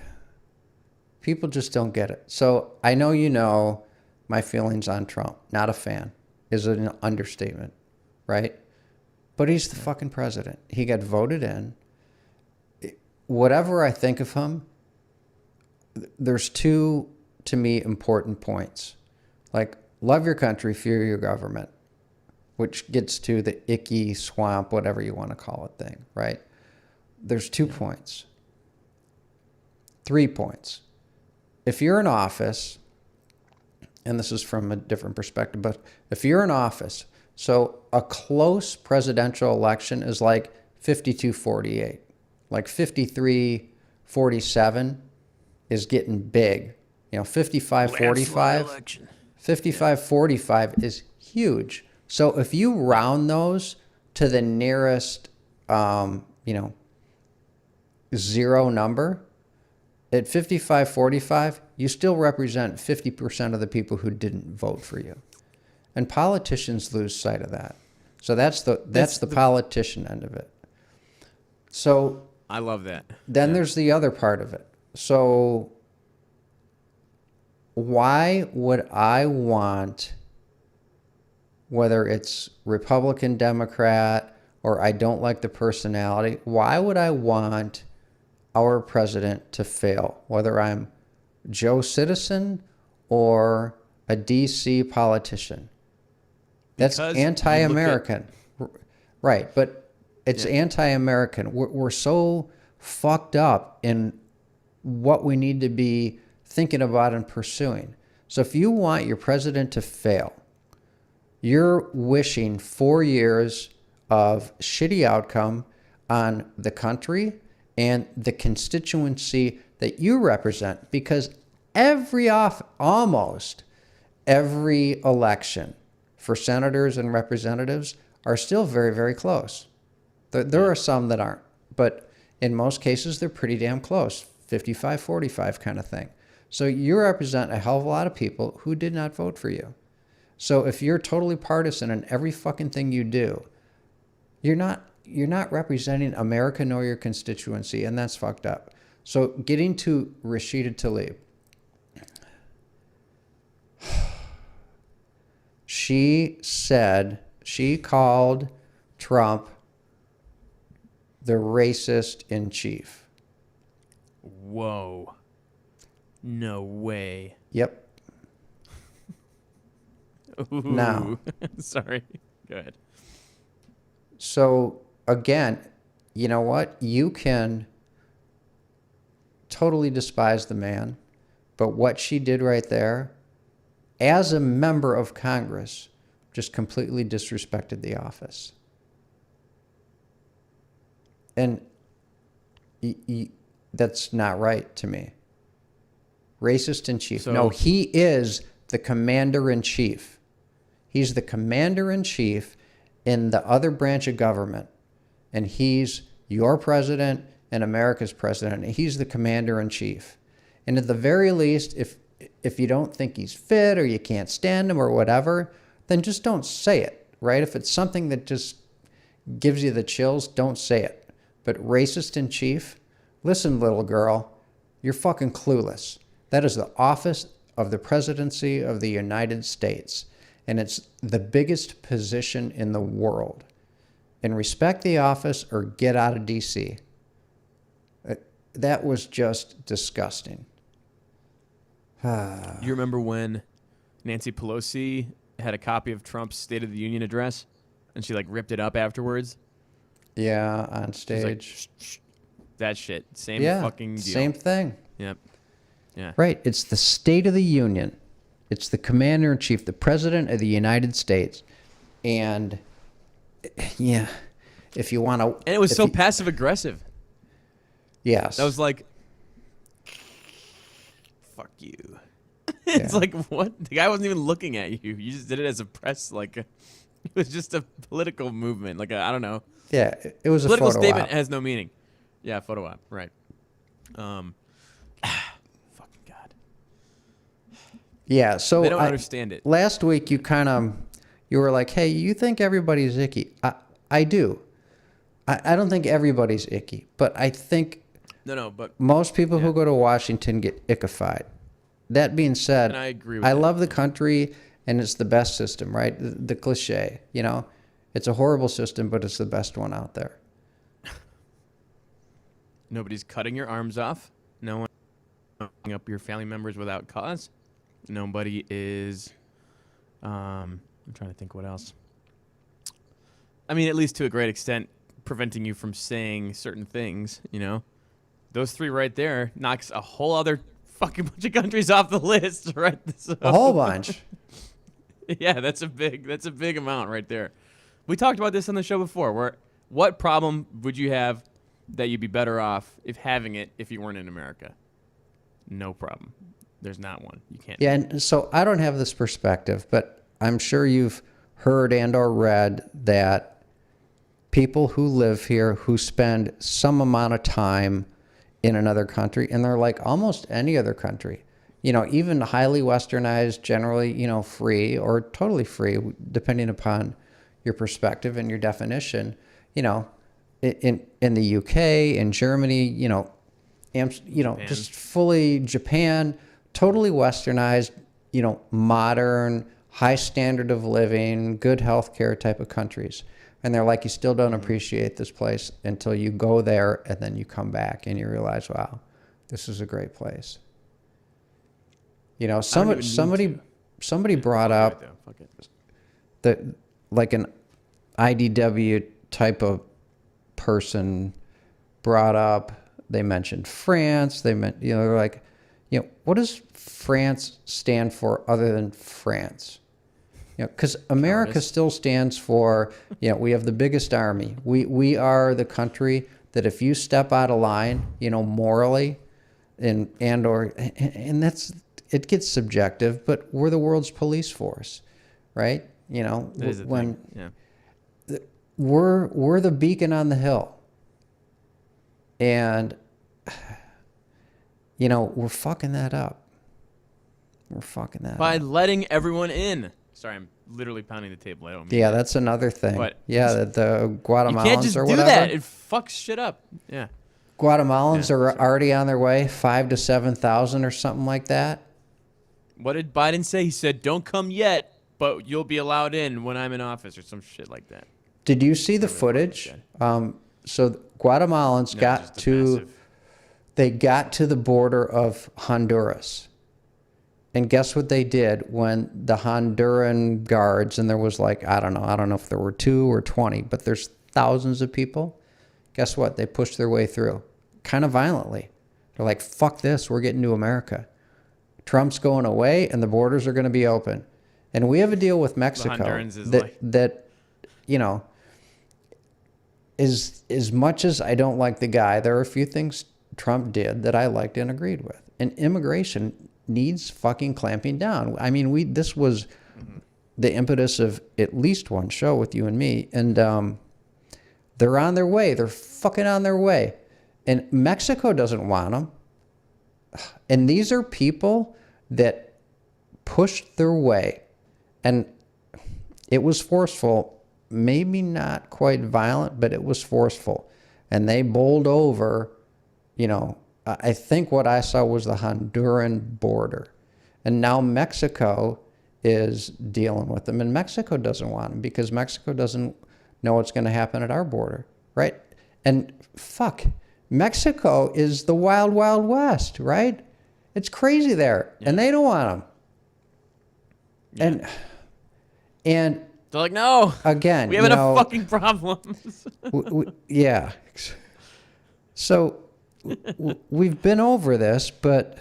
people just don't get it. So I know you know my feelings on Trump. Not a fan is an understatement, right? But he's the fucking president. He got voted in. Whatever I think of him, there's two, to me, important points. Like, love your country, fear your government, which gets to the icky swamp, whatever you want to call it thing, right? There's 2 points. 3 points. If you're in office, and this is from a different perspective, but if you're in office, so a close presidential election is like 52-48. Like 53-47 is getting big. 55-45. 55-45 is huge. So if you round those to the nearest, zero number, at 55-45, you still represent 50% of the people who didn't vote for you. And politicians lose sight of that. So that's the politician end of it. So I love that. then there's the other part of it. So why would I want, whether it's Republican, Democrat, or I don't like the personality, why would I want our president to fail, whether I'm Joe Citizen or a DC politician? That's Because anti-American. Right, but it's anti-American. We're so fucked up in what we need to be thinking about and pursuing. So if you want your president to fail, you're wishing 4 years of shitty outcome on the country and the constituency that you represent, because almost every election for senators and representatives are still very, very close. There are some that aren't, but in most cases, they're pretty damn close, 55-45 kind of thing. So you represent a hell of a lot of people who did not vote for you. So if you're totally partisan in every fucking thing you do, you're not representing America nor your constituency, and that's fucked up. So getting to Rashida Tlaib. She called Trump the racist in chief. Whoa. No way. Yep. Ooh. Now. Sorry. Go ahead. So again, you know what? You can totally despise the man, but what she did right there, as a member of Congress, just completely disrespected the office. And that's not right to me. Racist in chief. So, no, he is the commander in chief. He's the commander in chief in the other branch of government. And he's your president and America's president. And he's the commander in chief. And at the very least, if you don't think he's fit or you can't stand him or whatever, then just don't say it, right? If it's something that just gives you the chills, don't say it. But racist in chief, listen, little girl, you're fucking clueless. That is the office of the presidency of the United States. And it's the biggest position in the world. And respect the office or get out of D.C. That was just disgusting. You remember when Nancy Pelosi had a copy of Trump's State of the Union address and she ripped it up afterwards? Yeah, on She's stage. like, shh. That shit. Same fucking deal. Same thing. Yep. Yeah. Right. It's the State of the Union. It's the commander in chief, the president of the United States. And yeah, if you want to. And it was so passive aggressive. Yes. That was like, fuck you. It's Yeah. like, what? The guy wasn't even looking at you. You just did it as a press, it was just a political movement. I don't know. Yeah, it was a Political photo statement op. has no meaning. Yeah, photo op. Right. Fucking God. Yeah, so They don't understand it. last week you were like, hey, you think everybody's icky. I do. I don't think everybody's icky, but I think No, but most people Yeah. who go to Washington get ickified. That being said, And I agree with I that. love the country and it's the best system, right? The cliche, it's a horrible system, but it's the best one out there. nobody's cutting your arms off. No one cutting up your family members without cause. Nobody is. I'm trying to think what else. I mean, at least to a great extent, preventing you from saying certain things. Those three right there knocks a whole other fucking bunch of countries off the list, right? So, A whole bunch. yeah, that's a big amount right there. We talked about this on the show before. What problem would you have that you'd be better off if you weren't in America? No problem. There's not one. You can't. Yeah, and so I don't have this perspective, but I'm sure you've heard and or read that people who live here who spend some amount of time in another country, and they're like almost any other country, even highly westernized, generally, free or totally free, depending upon your perspective and your definition, in the UK, in Germany, just fully Japan, totally westernized, modern, high standard of living, good healthcare type of countries. And they're like, you still don't appreciate this place until you go there and then you come back and you realize, wow, this is a great place. Somebody brought up that like an IDW type of person brought up, they mentioned France. They're like, what does France stand for other than France? Because America still stands for, we have the biggest army. We are the country that if you step out of line, morally, and that's, it gets subjective, but we're the world's police force, right? When Yeah. we're the beacon on the hill, and we're fucking that up. By letting everyone in. Sorry, I'm literally pounding the table. I don't mean Yeah, that. that's another thing. But the Guatemalans you can't just or do whatever. that. It fucks shit up. Yeah. Guatemalans Yeah, are sorry. already on their way, 5,000 to 7,000 or something like that. What did Biden say? He said, "Don't come yet, but you'll be allowed in when I'm in office," or some shit like that. Did you see the footage? So Guatemalans No, got just a to massive- they got to the border of Honduras. And guess what they did when the Honduran guards, and there was like, I don't know if there were 2 or 20, but there's thousands of people. Guess what? They pushed their way through kind of violently. They're like, fuck this, we're getting to America. Trump's going away and the borders are going to be open. And we have a deal with Mexico Hondurans is that is as much as I don't like the guy, there are a few things Trump did that I liked and agreed with. And immigration needs fucking clamping down. I mean, this was the impetus of at least one show with you and me. And they're on their way. They're fucking on their way. And Mexico doesn't want them. And these are people that pushed their way. And it was forceful. Maybe not quite violent, but it was forceful. And they bowled over, I think what I saw was the Honduran border. And now Mexico is dealing with them. And Mexico doesn't want them because Mexico doesn't know what's going to happen at our border, right? And fuck, Mexico is the wild, wild west, right? It's crazy there. Yeah. And they don't want them. Yeah. And they're like, no, again, we have enough fucking problems. Yeah. So we've been over this, but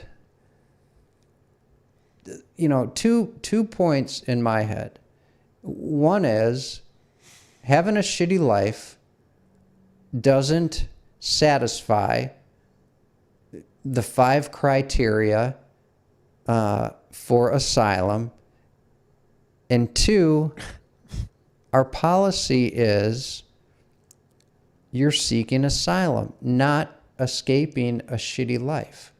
two points in my head. One is having a shitty life doesn't satisfy the 5 criteria for asylum. And 2, our policy is you're seeking asylum, not escaping a shitty life.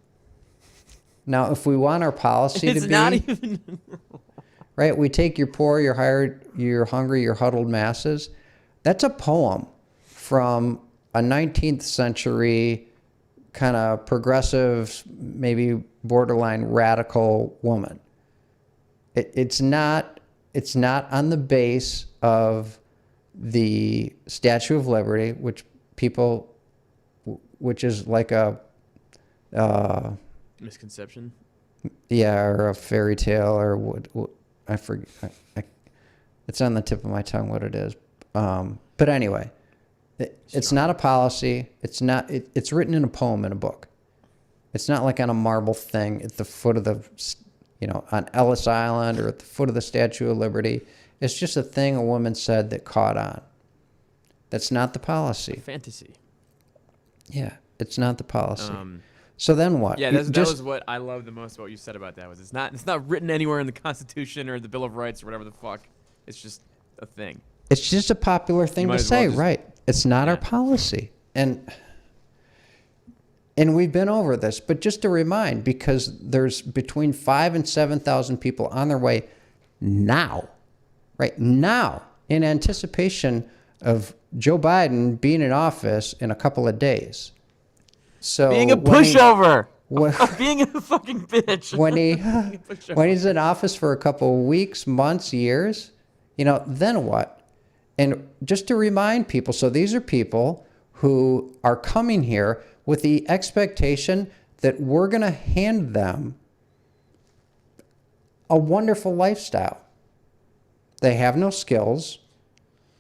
Now, if we want our policy It's to not be even. right, we take your poor, your hired, your hungry, your huddled masses. That's a poem from a 19th century kind of progressive, maybe borderline radical woman. It's not on the base of the Statue of Liberty, which is like a Misconception. yeah, or a fairy tale, or what I forget. It's on the tip of my tongue what it is. But anyway, it's not a policy. It's not. It's written in a poem in a book. It's not like on a marble thing at the foot of the, on Ellis Island or at the foot of the Statue of Liberty. It's just a thing a woman said that caught on. That's not the policy. Fantasy. Yeah, it's not the policy. So then what? Yeah, that was what I love the most about what you said about that. Was it's not written anywhere in the Constitution or the Bill of Rights or whatever the fuck. It's just a thing. It's just a popular thing to say, right? It's not our policy, and we've been over this. But just to remind, because there's between 5,000 and 7,000 people on their way now, right now, in anticipation of Joe Biden being in office in a couple of days. So being a pushover, being a fucking bitch. when he's in office for a couple of weeks, months, years, then what? And just to remind people, so these are people who are coming here with the expectation that we're going to hand them a wonderful lifestyle. They have no skills.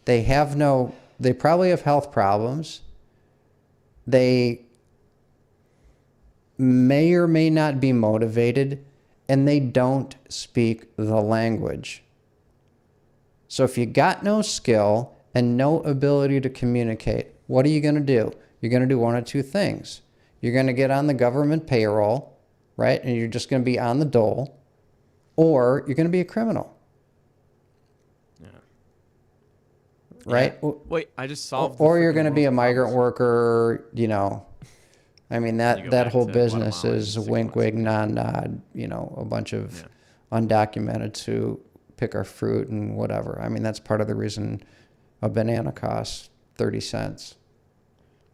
They probably have health problems. They may or may not be motivated, and they don't speak the language. So if you got no skill and no ability to communicate, what are you going to do? You're going to do one of two things. You're going to get on the government payroll, right? And you're just going to be on the dole, or you're going to be a criminal. Yeah. Right? Yeah. Wait, I just solved. Or you're going to be a migrant worker, I mean, that whole business is wink, wink, nod, nod, a bunch of undocumented to pick our fruit and whatever. I mean, that's part of the reason a banana costs 30 cents.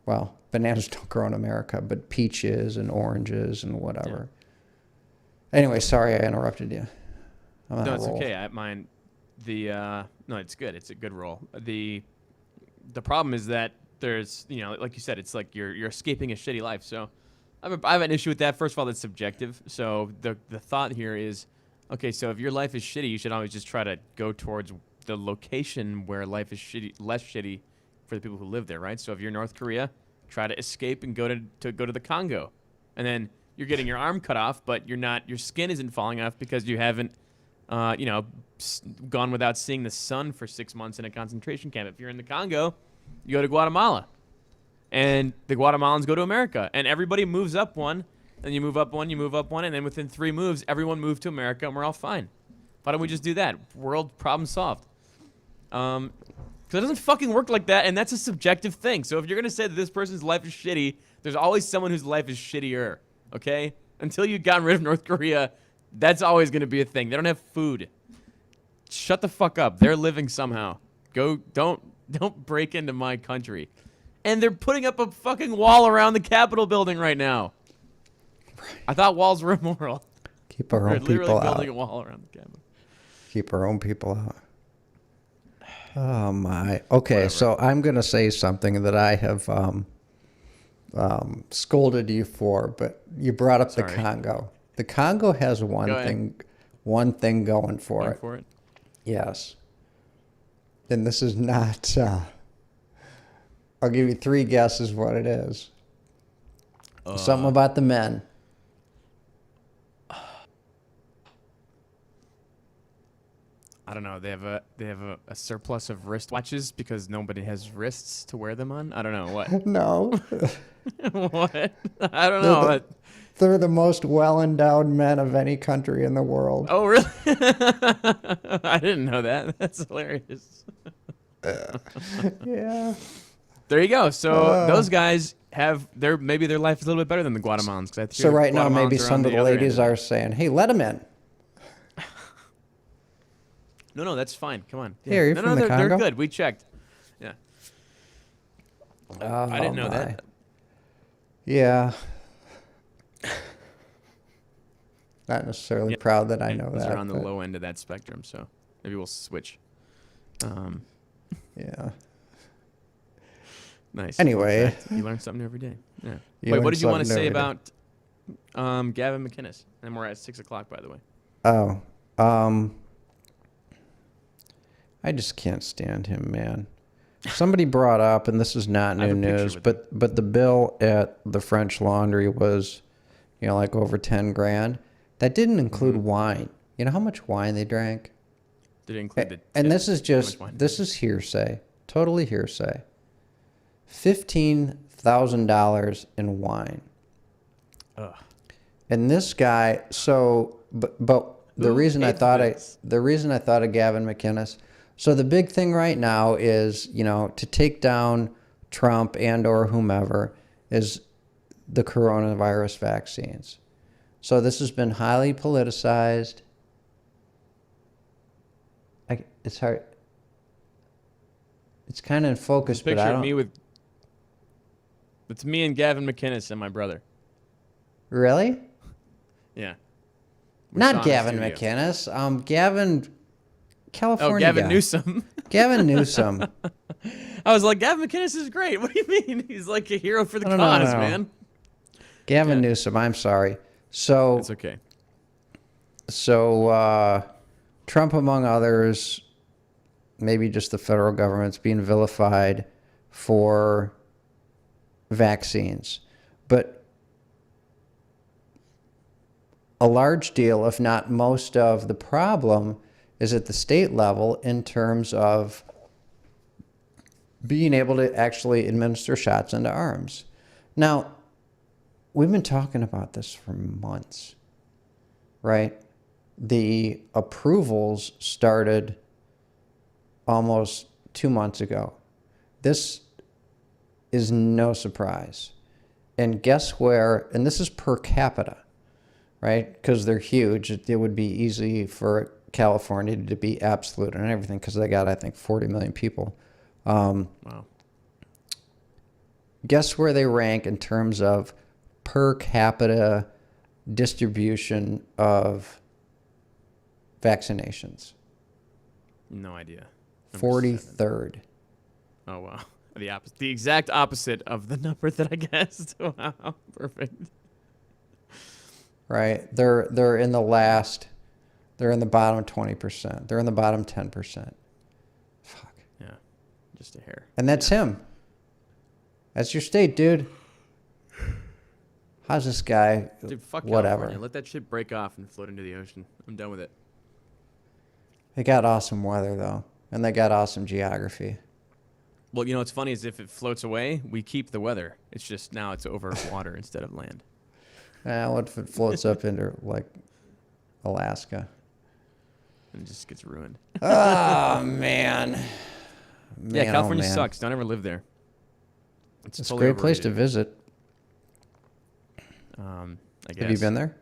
Well, bananas don't grow in America, but peaches and oranges and whatever. Yeah. Anyway, sorry I interrupted you. No, it's okay. No, it's good. It's a good role. The problem is that there's, like you said, it's like you're escaping a shitty life. So I have an issue with that. First of all, that's subjective. So the thought here is, okay, so if your life is shitty, you should always just try to go towards the location where life is less shitty for the people who live there, right? So if you're North Korea, try to escape and go to the Congo, and then you're getting your arm cut off, but your skin isn't falling off because you haven't, gone without seeing the sun for 6 months in a concentration camp. If you're in the Congo, you go to Guatemala, and the Guatemalans go to America, and everybody moves up one. And you move up one, and then within 3 moves, everyone moved to America, and we're all fine. Why don't we just do that? World problem solved. Because it doesn't fucking work like that, and that's a subjective thing. So if you're going to say that this person's life is shitty, there's always someone whose life is shittier, okay? Until you've gotten rid of North Korea, that's always going to be a thing. They don't have food. Shut the fuck up. They're living somehow. Don't break into my country. And they're putting up a fucking wall around the Capitol building right now. I thought walls were immoral. Keep our own people out. Literally building a wall around the Capitol. Keep our own people out. Oh my. Okay, whatever. So I'm going to say something that I have scolded you for, but you brought up the Congo. The Congo has one thing going for it. Yes. And this is not. I'll give you 3 guesses what it is. Something about the men. I don't know. They have a surplus of wristwatches because nobody has wrists to wear them on. I don't know what. No. What? I don't know. They're the most well-endowed men of any country in the world. Oh, really? I didn't know that. That's hilarious. Yeah. There you go. So those guys have maybe their life is a little bit better than the Guatemalans. 'Cause I So hear right now, maybe Guatemalans are on some of the other end ladies of it. are saying, "Hey, let him in." No, that's fine. Come on. Hey, are you no, from no, the they're Congo? good. We checked. Yeah. Oh, I didn't know my. that. Yeah. Not necessarily Yeah. proud that I know Those that. are on the but low end of that spectrum, so maybe we'll switch. Yeah. Nice. Anyway. Fun fact. You learn something new every day. Yeah. You Wait, what learn did you want to something say every day. about Gavin McInnes? And we're at 6:00, by the way. Oh, I just can't stand him, man. Somebody brought up, and this is not I have new a picture news, with but the bill at the French Laundry was, like over 10 grand. That didn't include Mm-hmm. wine. You know how much wine they drank? Did it include the And tip? this is How much just wine? this is hearsay, totally hearsay. $15,000 in wine. Ugh. And this guy, so but the Who reason I paid for thought this? the reason I thought of Gavin McInnes. So the big thing right now is, to take down Trump and or whomever is the coronavirus vaccines. So this has been highly politicized. It's hard. It's kind of in focus, but Picture I of don't. me with. It's me and Gavin McInnes and my brother. Really? Yeah. We saw in Not the Gavin studio. McInnes. Gavin, California Oh, Gavin guy. Newsom. Gavin Newsom. I was like, Gavin McInnes is great. What do you mean? He's like a hero for the No, cause, no. man. Gavin Yeah. Newsom. I'm sorry. So, It's okay. Trump, among others, maybe just the federal government's being vilified for vaccines, but a large deal, if not most of the problem, is at the state level in terms of being able to actually administer shots into arms. Now, we've been talking about this for months, right? The approvals started almost 2 months ago. This is no surprise. And guess where, and this is per capita, right? Because they're huge. It would be easy for California to be absolute and everything because they got, I think, 40 million people. Wow. Guess where they rank in terms of per capita distribution of vaccinations? No idea. Number 7. 43rd. Oh, wow. The exact opposite of the number that I guessed. Wow. Perfect. Right? They're in the bottom 20%. They're in the bottom 10%. Fuck. Yeah. Just a hair. And that's him. That's your state, dude. How's this guy? Dude, fuck Whatever. California. Let that shit break off and float into the ocean. I'm done with it. They got awesome weather though, and they got awesome geography. Well, what's funny is if it floats away, we keep the weather. It's just now it's over water instead of land. What if it floats up into like Alaska? And it just gets ruined. Oh man. Yeah, California oh, man. sucks. Don't ever live there. It's a totally great place to overrated. visit. I guess. Have you been there?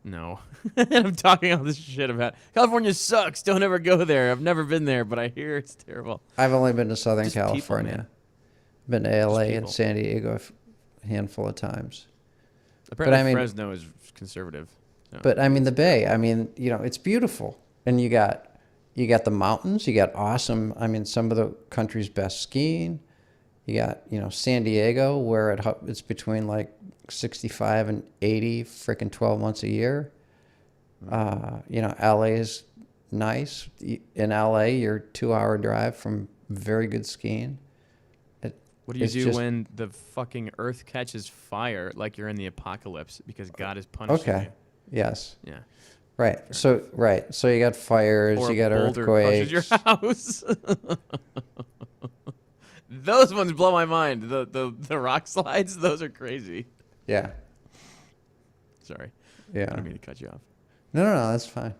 No. I'm talking all this shit about California sucks. Don't ever go there. I've never been there, but I hear it's terrible. I've only been to Southern Just people, California. man. Been to LA and people. San Diego a handful of times. Apparently, I mean- Fresno is conservative. So. But I mean the Bay, it's beautiful. And you got the mountains, you got awesome, some of the country's best skiing. You got, San Diego where it's between like 65 and 80 freaking 12 months a year. LA is nice. In LA, you're 2-hour drive from very good skiing. What do you it's do just- when the fucking earth catches fire like you're in the apocalypse because God is punishing Okay. Yes. you? Yeah. Right. So you got fires, Or you got a boulder crushes earthquakes. your house. Those ones blow my mind. The rock slides, those are crazy. Yeah. Sorry. I Yeah. didn't mean to cut you off. No, that's fine.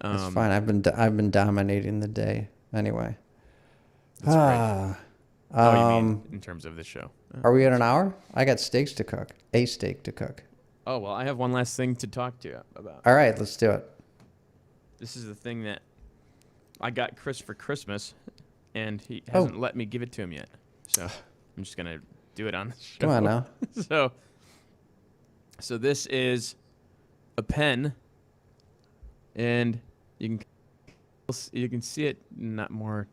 That's fine. I've been dominating the day anyway. That's great. Oh, you mean in terms of the show? Are we at an hour? I got steaks to cook. A steak to cook. Oh, well, I have one last thing to talk to you about. All right, let's do it. This is the thing that I got Chris for Christmas, and he Oh. hasn't let me give it to him yet. So I'm just going to do it on the show. Come on now. So this is a pen, and you can see it not more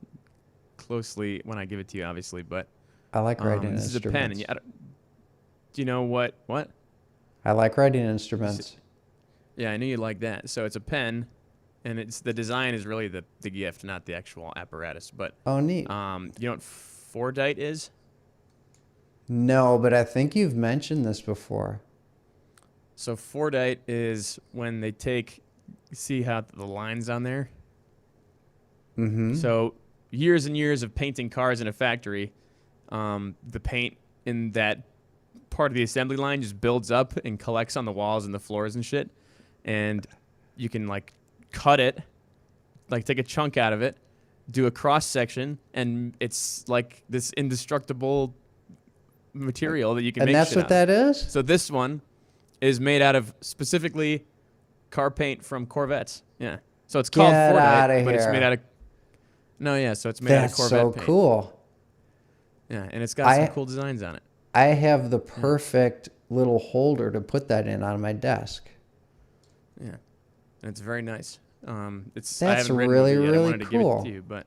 closely when I give it to you, obviously, but I like writing this instruments. is a pen. And do you know what? I like writing instruments. Yeah, I knew you'd like that. So it's a pen, and it's the design is really the gift, not the actual apparatus. But Oh, neat. you know what Fordite is? No, but I think you've mentioned this before. So Fordite is when they see how the lines on there. Mm-hmm. So years and years of painting cars in a factory, the paint in that part of the assembly line just builds up and collects on the walls and the floors and shit. And you can like cut it, like take a chunk out of it, do a cross section, and it's like this indestructible material that you can And make that's shit what out of. that is? So this one is made out of specifically car paint from Corvettes. Yeah. So it's called Get Fordite, outta but it's here. made out of so it's made out of That's Corvette so paint. cool. Yeah, and it's got some cool designs on it. I have the perfect little holder to put that in on my desk. Yeah. And it's very nice. I That's haven't written really, it yet. I really wanted to give cool. it to you, but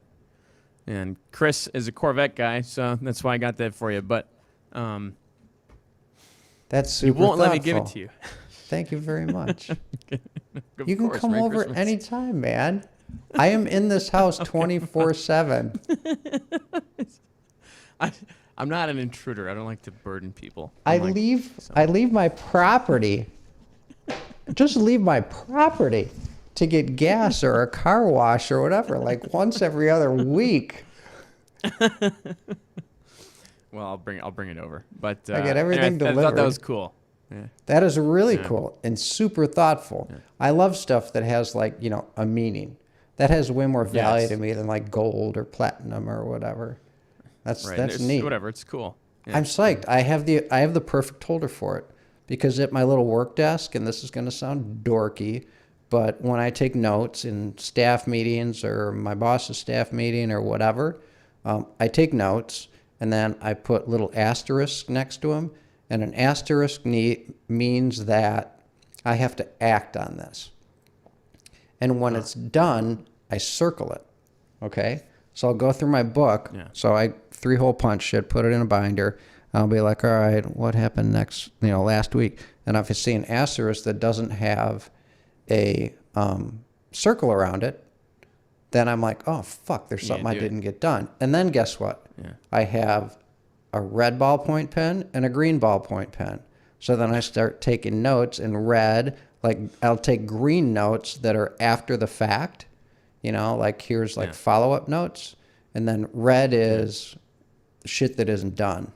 and Chris is a Corvette guy, so that's why I got that for you. But That's super you won't let me thoughtful. give it to you. Thank you very much. Of You can course, come Merry over Christmas. anytime, man. I am in this house 24/7. I'm not an intruder. I don't like to burden people. I I'm like- leave my property. Just leave my property to get gas or a car wash or whatever, like once every other week. Well, I'll bring it over. But I get anyway, everything I thought delivered. that was cool. Yeah. That is really Yeah. cool and super thoughtful. I love stuff that has like, a meaning. That has way more value Yes. to me than like gold or platinum or whatever. That's Right. that's It's- neat. Whatever. It's cool. Yeah. I'm psyched. I have the perfect holder for it because at my little work desk, and this is going to sound dorky, but when I take notes in staff meetings or my boss's staff meeting or whatever, I take notes and then I put little asterisks next to them. And an asterisk means that I have to act on this. And when it's done, I circle it. Okay? So I'll go through my book. Yeah. So I 3-hole punch shit, put it in a binder. I'll be like, all right, what happened next, last week? And if I see an asterisk that doesn't have a circle around it, then I'm like, oh, fuck, there's something I do it. didn't get done. And then guess what? Yeah. I have a red ballpoint pen and a green ballpoint pen. So then I start taking notes in red. Like I'll take green notes that are after the fact, like here's like follow-up notes. And then red is shit that isn't done.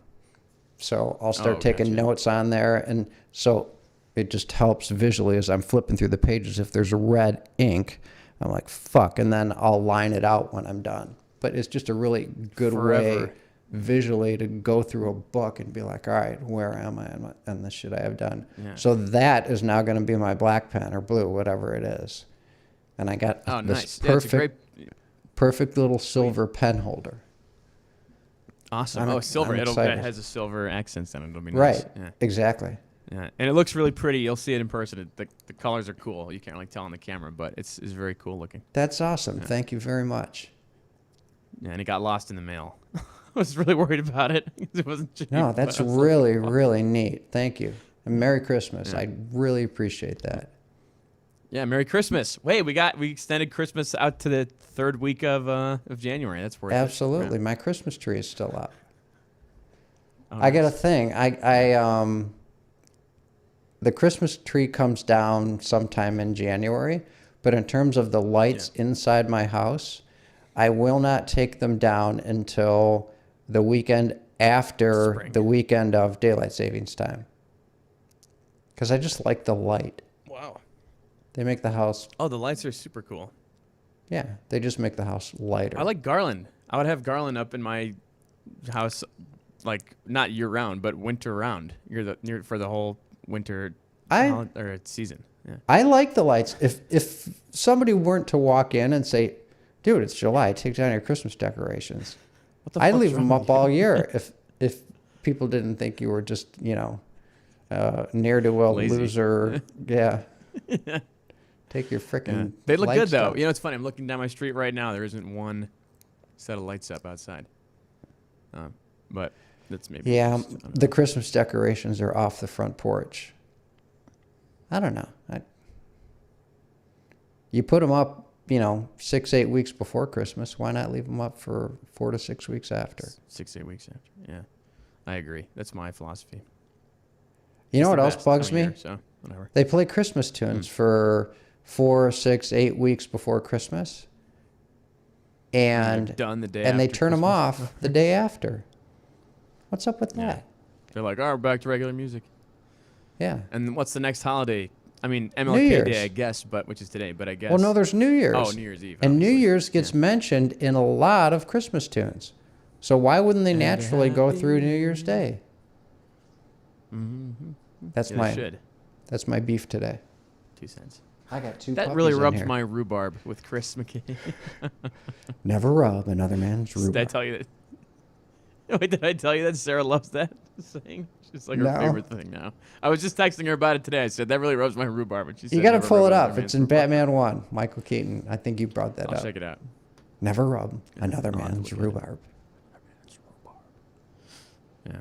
So I'll start taking gotcha. notes on there. And so it just helps visually as I'm flipping through the pages. If there's red ink, I'm like, fuck. And then I'll line it out when I'm done. But it's just a really good way Forever. visually to go through a book and be like, all right, where am I on the shit I have done? Yeah. So that is now going to be my black pen or blue, whatever it is. And I got Oh, this nice. Yeah, it's a perfect little silver pen holder. Awesome. I'm Silver. It excited. has a silver accents on it. It'll be nice. Right. Yeah. Exactly. Yeah. And it looks really pretty. You'll see it in person. The colors are cool. You can't really tell on the camera, but it's very cool looking. That's awesome. Thank you very much. Yeah, and it got lost in the mail. I was really worried about it. It wasn't cheap. No, but that's I was like, really, really neat. Thank you. And Merry Christmas. I really appreciate that. Yeah, Merry Christmas. Wait, we extended Christmas out to the third week of January. That's worth Absolutely. it. My Christmas tree is still up. Oh, I got a nice. thing. The Christmas tree comes down sometime in January, but in terms of the lights inside my house, I will not take them down until the weekend after Spring. the weekend of daylight savings time. Because I just like the light. Wow. They make the house, Oh, the lights are super cool. they just make the house lighter. I like garland. I would have garland up in my house, like not year round, but winter round. You're for the whole winter or season. Yeah. I like the lights. If somebody weren't to walk in and say, "Dude, it's July. Take down your Christmas decorations," What the I'd fuck's leave them wrong up with all you? year. If people didn't think you were just ne'er do well Lazy. loser, yeah. Take your Yeah. frickin' They look lights good though. down. You know, it's funny. I'm looking down my street right now. There isn't one set of lights up outside. But that's maybe. Yeah, just, I don't know. the Christmas decorations are off the front porch. I don't know. You put them up, 6-8 weeks before Christmas. Why not leave them up for 4 to 6 weeks after? 6-8 weeks after. Yeah, I agree. That's my philosophy. You know It's what the else best bugs time me? of year, so whatever. They play Christmas tunes for 4, 6, 8 weeks before Christmas, and They're done the day. and they after turn them Christmas. off the day after. What's up with Yeah. that? They're like, "Oh, we're back to regular music." Yeah. And what's the next holiday? I mean, New MLK Year's. Day, I guess, but which is today. But I guess. Well, no, there's New Year's. Oh, New Year's Eve. And New obviously. Year's gets mentioned in a lot of Christmas tunes. So why wouldn't they And naturally go happy through New Year's Day? Mm-hmm. That's Yeah, my they should. that's my beef today. 2 cents. I got 2 That really puppies in rubs here. my rhubarb with Chris McKay. Never rub another man's Did I rhubarb. tell you that? Wait, did I tell you that Sarah loves that saying? It's like her No. favorite thing now. I was just texting her about it today. I said that really rubs my rhubarb, and she said You got to "Never pull rub it another up. man's It's in rhubarb." Batman 1, Michael Keaton. I think you brought that I'll up. check it out. Never rub another I'll have to man's look at it. rhubarb. Yeah.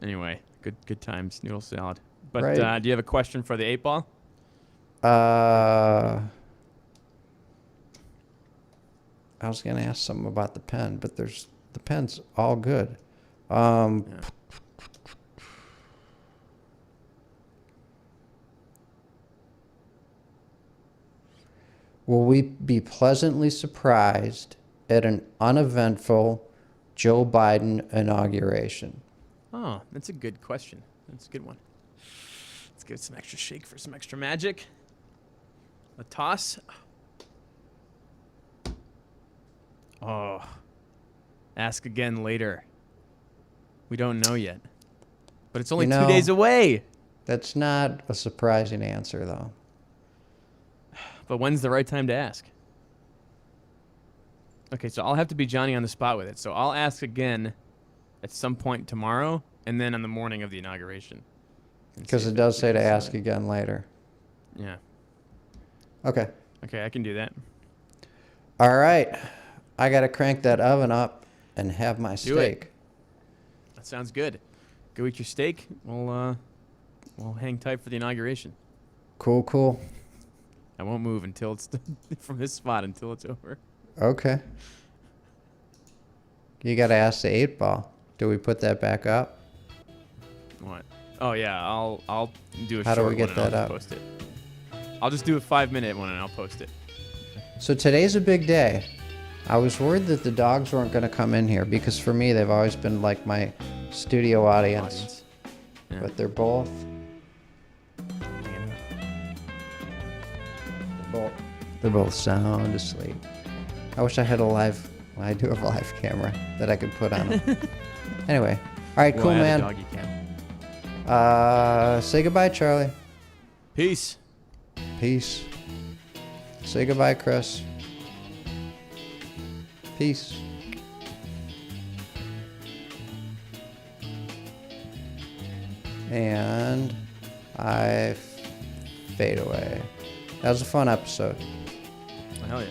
Anyway, good times, noodle salad. But Right. do you have a question for the 8-ball? I was going to ask something about the pen, but the pen's all good. Yeah. Will we be pleasantly surprised at an uneventful Joe Biden inauguration? Oh, that's a good question. That's a good one. Let's give it some extra shake for some extra magic. A toss. Oh. Ask again later. We don't know yet. But it's only You 2 know- days away. That's not a surprising answer, though. But when's the right time to ask? Okay, so I'll have to be Johnny on the spot with it. So I'll ask again at some point tomorrow and then on the morning of the inauguration. And Because see it if does we say can to ask decide. again later. Yeah. Okay. Okay, I can do that. All right. I got to crank that oven up and have my Do it. steak. That sounds good. Go eat your steak. We'll hang tight for the inauguration. Cool, cool. I won't move until it's from this spot until it's over. Okay. You got to ask the 8-ball. Do we put that back up? What? Oh yeah, I'll do a How do short we get one and I'll that just up? post it. I'll just do a 5-minute one and I'll post it. So today's a big day. I was worried that the dogs weren't going to come in here because for me, they've always been like my studio audience. Yeah. But they're both They're both sound asleep. I wish I had I do have a live camera that I could put on them. Anyway. All right, We'll cool, add a man. doggy cam. Say goodbye, Charlie. Peace. Peace. Say goodbye, Chris. Peace. And I fade away. That was a fun episode. Hell yeah.